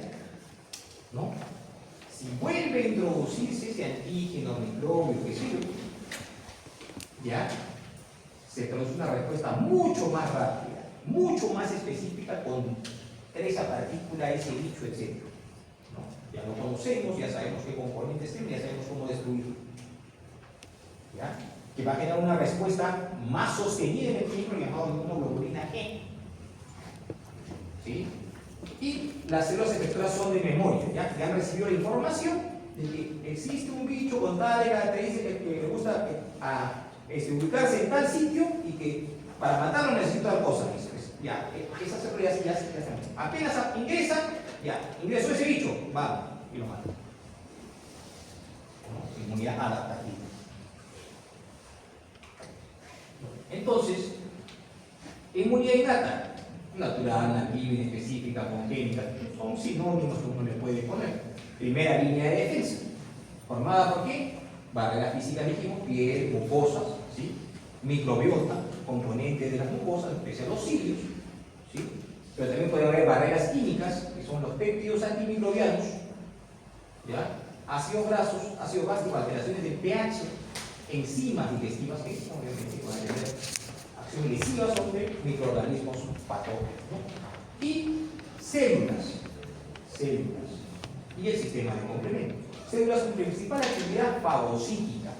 ¿no? Si vuelve a introducirse ese antígeno, microbio, que sí, ya se produce una respuesta mucho más rápida, mucho más específica con 3 partículas, ese bicho, etc. ¿No? Ya lo conocemos, ya sabemos qué componentes tiene, ya sabemos cómo destruirlo. ¿Ya? Que va a generar una respuesta más sostenida en el tiempo llamado inmunoglobulina G. ¿Sí? Y las células efectoras son de memoria, ¿ya? Que han recibido la información de que existe un bicho con tal característica que le gusta ubicarse en tal sitio y que para matarlo necesita tal cosa. Ya, esas células ya se apenas ingresa, ya, ingresó ese bicho, va y lo mata. ¿No? Inmunidad adaptativa. Entonces, inmunidad innata, natural, nativa, inespecífica, congénita, son sinónimos que uno le puede poner. Primera línea de defensa, formada por qué? Barreras físicas, dijimos, piel, mucosas, ¿sí? Microbiota, componentes de las mucosas, en especial los cilios, ¿sí? Pero también puede haber barreras químicas, que son los péptidos antimicrobianos, ¿ya? Ácidos grasos, ácidos básicos, alteraciones del pH, enzimas digestivas, que obviamente pueden tener acción lesiva sobre microorganismos patógenos, ¿no? Y células. Y el sistema de complemento. Células con principal actividad fagocítica,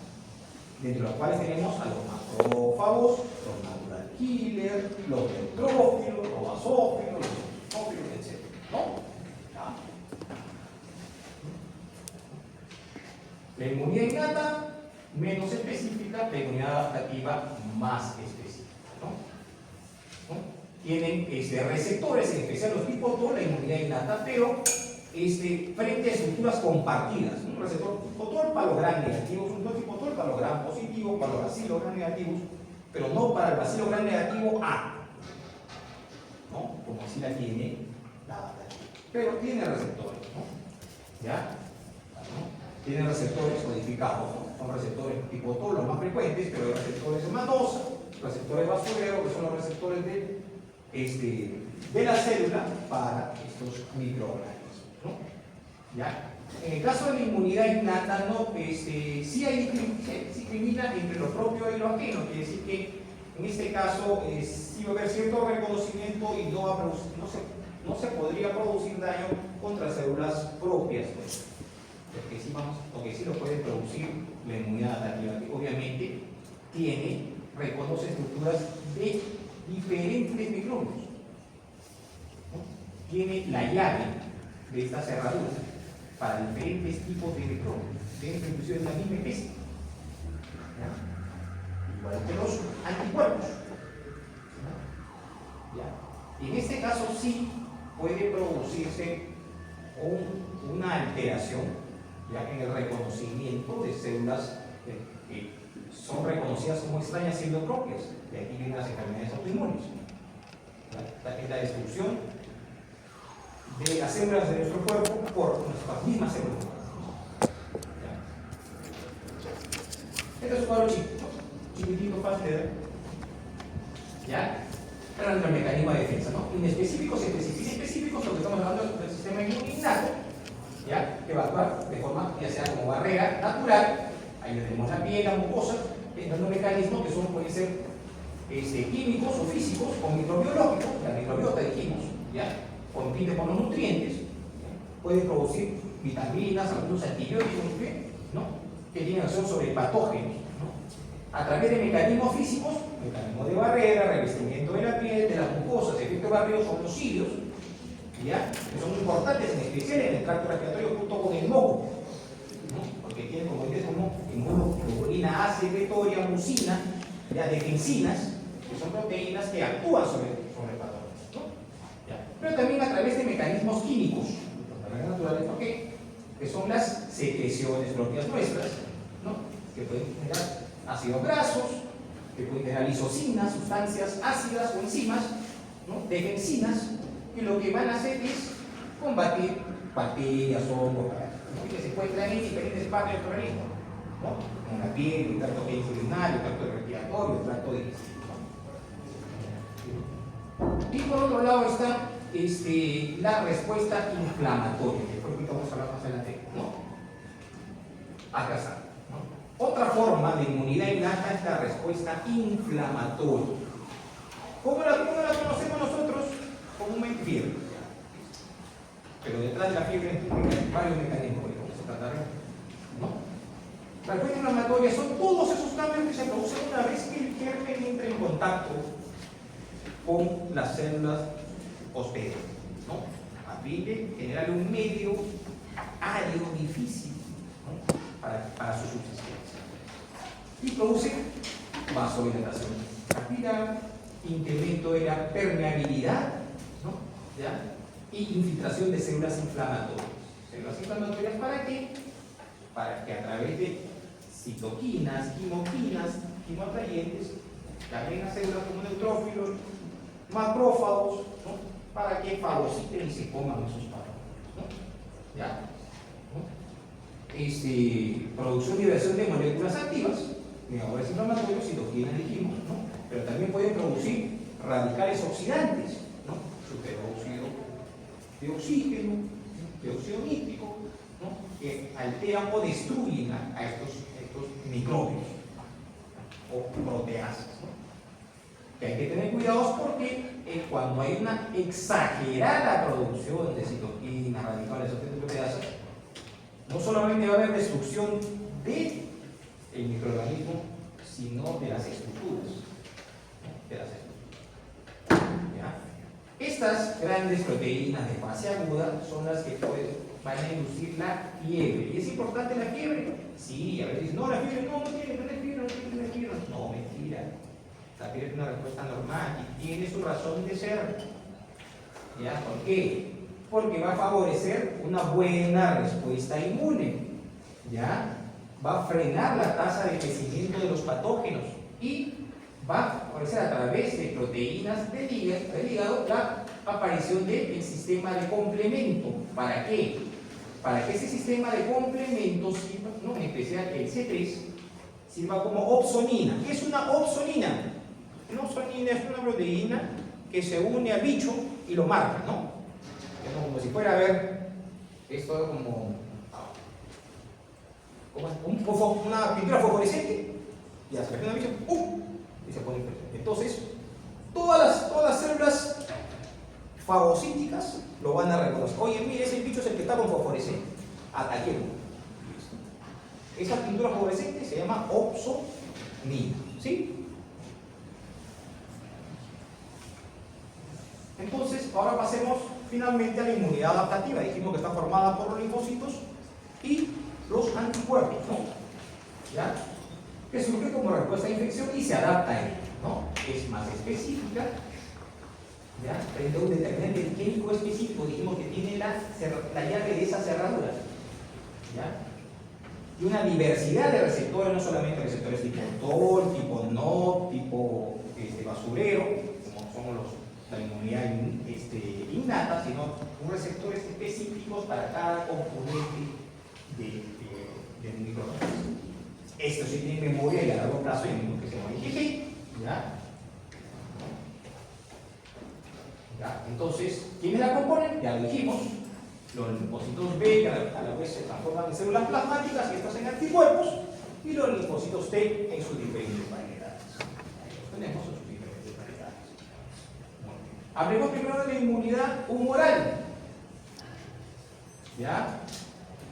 dentro de las cuales tenemos a los macrófagos, los natural killers, los neutrófilos, los basófilos, los eosinofilos, etc. ¿No? ¿Ya? La inmunidad innata, menos específica, la inmunidad adaptativa, más específica. ¿No? Tienen receptores, en especial los tipo 2, la inmunidad innata, pero frente a estructuras compartidas. Un receptor tipo 2 para los gram negativos, un tipo 2 para los gram positivos, para los bacilos gram negativos, pero no para el bacilo gram negativo A, ¿no? Como así la tiene la adaptativa. Pero tiene receptores, ¿no? ¿Ya? ¿No? Tiene receptores codificados, ¿no? Son receptores tipo 2 los más frecuentes, pero hay receptores hematosa, receptores basureros, que son los receptores de la célula para estos microorganismos, ¿no? ¿Ya? En el caso de la inmunidad innata, ¿no? Sí discrimina entre lo propio y lo ajeno, quiere decir que en este caso sí va a haber cierto reconocimiento y no se podría producir daño contra células propias, pues. Lo que sí lo puede producir la inmunidad adaptativa, que obviamente reconoce estructuras de diferentes microbios, ¿no? Tiene la llave de esta cerradura para diferentes tipos de microbios, dentro inclusive de la misma especie, ¿ya? Igual que los anticuerpos, ¿ya? Y en este caso sí puede producirse una alteración, ya, en el reconocimiento de células que son reconocidas como extrañas siendo propias. De aquí vienen las enfermedades autoinmunes. Es la destrucción de las células de nuestro cuerpo por nuestras mismas células. Este es un cuadro chiquitito, fácil de ver. ¿Ya? Pero nuestro mecanismo de defensa, ¿no? Inespecíficos y específicos, lo que estamos hablando del sistema inmune innato, ¿ya? Que va a actuar de forma, ya sea como barrera natural, ahí tenemos la piel, la mucosa, los mecanismos que pueden ser químicos o físicos o microbiológicos, la microbiota dijimos, ¿ya? Compite con los nutrientes, ¿ya? Puede producir vitaminas, algunos antibióticos, ¿no? Que tienen acción sobre patógenos, ¿no? A través de mecanismos físicos, mecanismos de barrera, revestimiento de la piel, de las mucosas, efecto barrido son los cilios, ¿ya? Que son importantes, en especial en el tracto respiratorio junto con el moco, ¿no? Porque tienen componentes como inmunoglobulina A secretoria, mucina, ya, defensinas, que son proteínas que actúan sobre patógenos, ¿no? ¿Ya? Pero también a través de mecanismos químicos, naturales, que son las secreciones propias nuestras, ¿no? Que pueden generar ácidos grasos, que pueden generar lisocinas, sustancias ácidas o enzimas, ¿no? Defensinas, que lo que van a hacer es combatir bacterias, hongos, ¿no? Que se encuentran en diferentes partes del organismo, ¿no? En la piel, el tracto gastrointestinal, el tracto respiratorio, el tracto digestivo. Y por otro lado está la respuesta inflamatoria, que fue lo que vamos a hablar más adelante, ¿no? Acá está, ¿no? Otra forma de inmunidad innata es la respuesta inflamatoria. ¿Cómo la conocemos nosotros? Comúnmente fiebre. Pero detrás de la fiebre hay varios mecanismos que vamos a tratar, ¿no? La respuesta inflamatoria son todos esos cambios que se producen una vez que el germen entra en contacto con las células hospederas, ¿no? A fin de generar un medio árido, difícil, ¿no? para su subsistencia. Y produce vasodilatación capilar, incremento de la permeabilidad, ¿no? ¿Ya? Y infiltración de células inflamatorias. ¿Células inflamatorias para qué? Para que a través de citoquinas, quimoquinas, quimoatrayentes, también las células como neutrófilos, macrófagos, ¿no? Para que fagociten y se coman esos patógenos, ¿no? ¿Ya? ¿No? Producción y liberación de moléculas activas, mediadores inflamatorios, citoquinas dijimos, ¿no? Pero también pueden producir radicales oxidantes, ¿no? Superóxido de oxígeno, dióxido nítrico, ¿no? Que alteran o destruyen a estos microbios o proteasas, ¿no? que hay que tener cuidados porque cuando hay una exagerada producción de citoquinas, radicales o nucleopedadas, no solamente va a haber destrucción del microorganismo, sino de las estructuras. ¿Ya? Estas grandes proteínas de fase aguda son las que van a inducir la fiebre. ¿Y es importante la fiebre? Sí, a veces no, la fiebre no tiene que tener fiebre, no tiene que tener fiebre. No, mentira. La fiebre es una respuesta normal y tiene su razón de ser. ¿Ya? ¿Por qué? Porque va a favorecer una buena respuesta inmune. ¿Ya? Va a frenar la tasa de crecimiento de los patógenos y va a favorecer a través de proteínas del hígado la aparición del sistema de complemento. ¿Para qué? Para que ese sistema de complemento sirva, ¿no? En especial el C3, sirva como opsonina. ¿Qué es una opsonina? Una opsonina es una proteína que se une al bicho y lo marca, ¿no? Como si fuera a ver esto como una pintura fosforescente, y se presiona el bicho, y se pone fluorescente. Entonces, todas las células fagocíticas lo van a reconocer. Oye, mire, ese bicho es el que está con fosforescente. Ataquemos. Esa pintura fosforescente se llama opsonina. ¿Sí? Entonces, ahora pasemos finalmente a la inmunidad adaptativa. Dijimos que está formada por los linfocitos y los anticuerpos, ¿no? ¿Ya? Que surge como respuesta a infección y se adapta a ella, ¿no? Es más específica, ¿ya? Frente a un determinante químico específico, dijimos que tiene la llave de esa cerradura, ¿ya? Y una diversidad de receptores, no solamente receptores tipo TOL, tipo NOT, tipo basurero, como somos la inmunidad innata, sino receptores específicos para cada componente del microorganismo. Esto sí tiene memoria y a largo plazo hay mismo que se llama IgG. ¿Ya? ¿Ya? Entonces, ¿quiénes la componen? Ya lo dijimos. Los linfocitos B, que a la vez se transforman en células plasmáticas y estas en anticuerpos, y los linfocitos T en sus diferentes variedades. Ahí los tenemos en sus diferentes variedades. Hablemos primero de la inmunidad humoral. ¿Ya?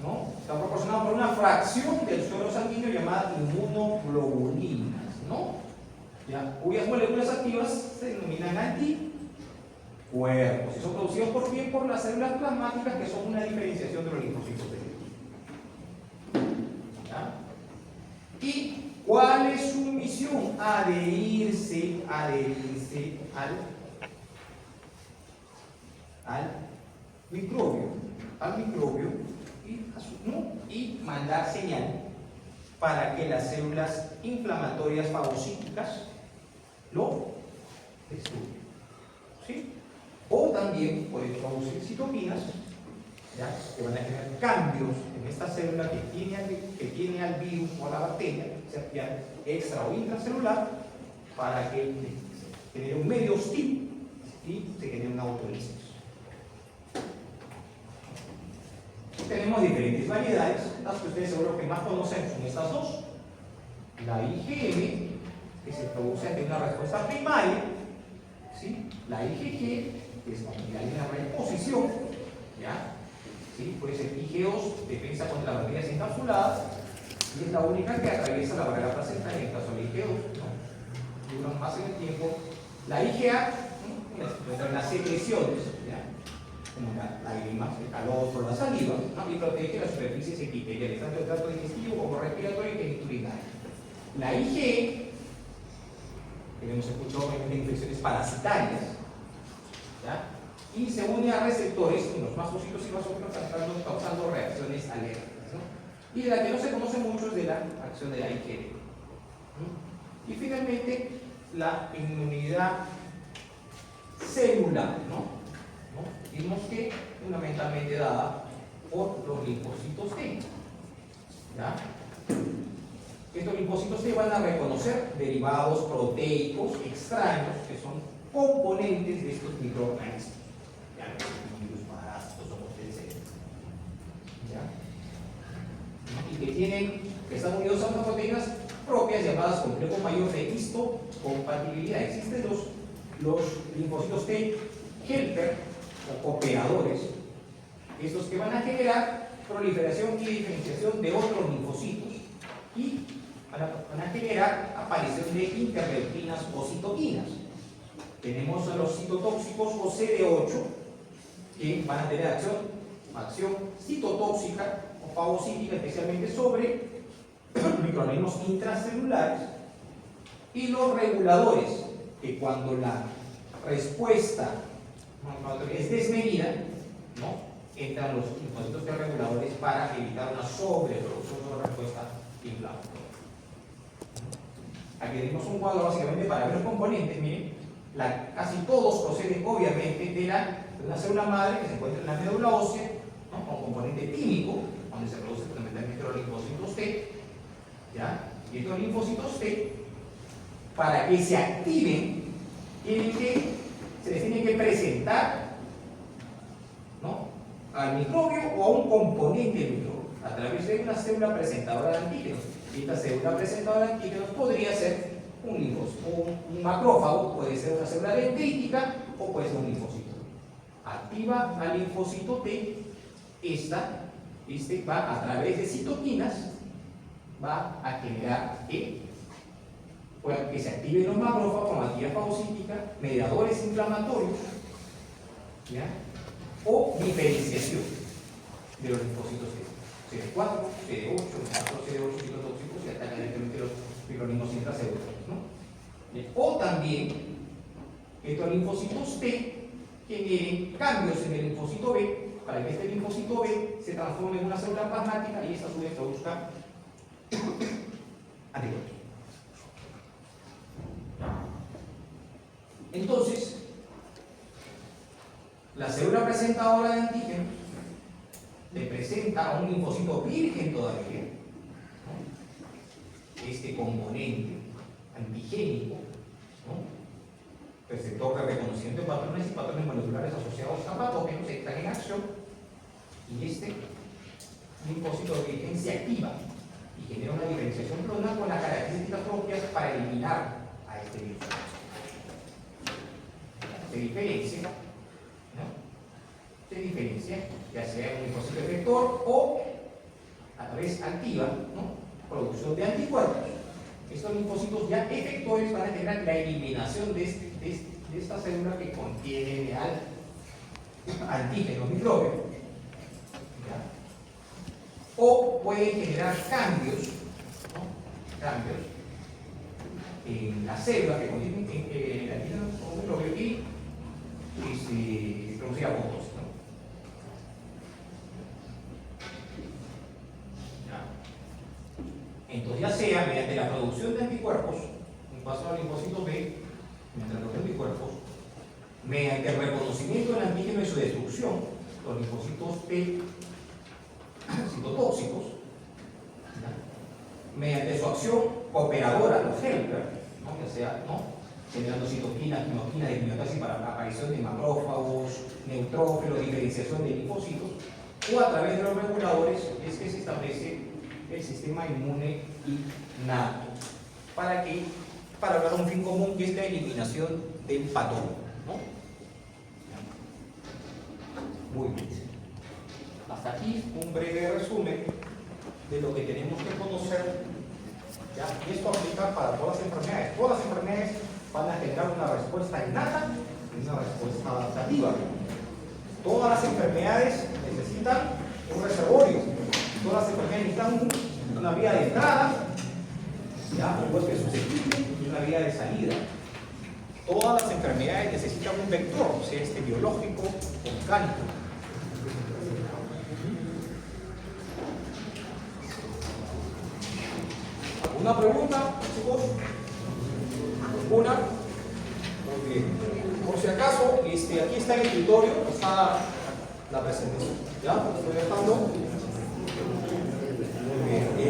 ¿No? Está proporcionado por una fracción del suero sanguíneo llamada inmunoglobulinas, ¿no? ¿Ya? Cuyas moléculas activas se denominan anticuerpos y son producidos por las células plasmáticas, que son una diferenciación de los linfocitos de tipo. ¿Ya? ¿Y cuál es su misión? Adherirse al microbio y mandar señal para que las células inflamatorias fagocíticas lo destruyan. ¿Sí? O también pueden producir citoquinas, ¿ya? Que van a generar cambios en esta célula que tiene al virus o a la bacteria, sea extra o intracelular, para que genere un medio hostil y se genere una autólisis. Tenemos diferentes variedades. Las que ustedes seguro que más conocen son estas dos: la IgM, que se produce ante una respuesta primaria, ¿sí? La IgG, que es la reposición, ¿ya? ¿Sí? Puede ser IgO, defensa contra las bacterias encapsuladas, y es la única que atraviesa la barrera placentaria, en el caso de IgO, ¿no? Duran más en el tiempo. La IgA, ¿no? Las secreciones, ¿ya? Como la lágrima, el calor por la saliva, ¿no? Y protege las superficies epiteliales, tanto el tracto digestivo como respiratorio y genitourinario. La IgE, que hemos escuchado en infecciones parasitarias, ¿ya? Y se une a receptores, los mastocitos y basófilos, causando reacciones alérgicas, ¿no? Y de la que no se conoce mucho es de la acción de la IgE. Y finalmente, la inmunidad celular, ¿no? Vimos que es fundamentalmente dada por los linfocitos T. ¿Ya? Estos linfocitos T van a reconocer derivados proteicos extraños que son componentes de estos microorganismos. Ya, virus, parásitos o etc. ¿Ya? Y que tienen que están unidos a unas proteínas propias llamadas complejo mayor de histocompatibilidad. Existen los linfocitos T helper o cooperadores, estos que van a generar proliferación y diferenciación de otros linfocitos y van a generar aparición de interleuquinas o citoquinas. Tenemos a los citotóxicos o CD8 que van a tener acción citotóxica o fagocítica, especialmente sobre microorganismos intracelulares, y los reguladores, que cuando la respuesta es desmedida, ¿no?, entran los linfocitos T reguladores para evitar una sobreproducción de una respuesta inflamatoria. Aquí tenemos un cuadro básicamente para ver los componentes. Miren, casi todos proceden obviamente de una célula madre que se encuentra en la médula ósea, ¿no?, con componente químico, donde se producen fundamentalmente los linfocitos T, ¿ya? Y estos linfocitos T, para que se activen, se les tiene que presentar, ¿no?, al microbio o a un componente del microbio a través de una célula presentadora de antígenos. Y esta célula presentadora de antígenos podría ser un macrófago, puede ser una célula dendrítica o puede ser un linfocito. Activa al linfocito T, va a través de citoquinas, va a generar que se activen los macrófagos con actividad fagocítica, mediadores inflamatorios, ¿ya?, o diferenciación de los linfocitos T. CD4, CD8, CD8 citotóxicos que atacan directamente los microorganismos intracelulares, ¿no? O también estos linfocitos T generen cambios en el linfocito B para que este linfocito B se transforme en una célula plasmática y esta a su vez produzca anticuerpos. Entonces, la célula presentadora de antígenos le presenta a un linfocito virgen todavía, ¿no?, este componente antigénico, ¿no?, receptor de reconocimiento de patrones y patrones moleculares asociados a patógenos que están en acción, y este linfocito virgen se activa y genera una diferenciación clonal con las características propias para eliminar a este virus. Se diferencia, ¿no?, se diferencia, ya sea un linfocito efector o a través activa, ¿no?, producción de anticuerpos. Estos linfocitos ya efectores van a generar la eliminación de esta célula que contiene al antígeno microbio, ¿ya?, o pueden generar cambios, ¿no?, cambios en la célula que contiene el antígeno microbio y se produce apoptosis, ¿no? Entonces, ya sea mediante la producción de anticuerpos, un paso al linfocito B, mediante la producción de anticuerpos, mediante el reconocimiento del antígeno y su destrucción, los linfocitos T citotóxicos, ¿ya?, mediante su acción cooperadora, los helper, ¿no?, ya sea, ¿no?, generando citoquinas, quimoquinas de quimiotaxis para la aparición de macrófagos, neutrófilos, diferenciación de linfocitos, o a través de los reguladores es que se establece el sistema inmune innato. ¿Para qué? Para lograr un fin común, que es la eliminación del patógeno, ¿no? Muy bien. Hasta aquí un breve resumen de lo que tenemos que conocer, ¿ya? Y esto aplica para todas las enfermedades. Todas las enfermedades van a generar una respuesta innata y una respuesta adaptativa. Todas las enfermedades necesitan un reservorio. Todas las enfermedades necesitan una vía de entrada, ¿ya?, un huésped susceptible y una vía de salida. Todas las enfermedades necesitan un vector, sea este biológico o mecánico. ¿Alguna pregunta, chicos? ¿Una? Muy bien. Por si acaso, aquí está el escritorio, está la presentación. ¿Ya? ¿Estoy dejando? Muy bien.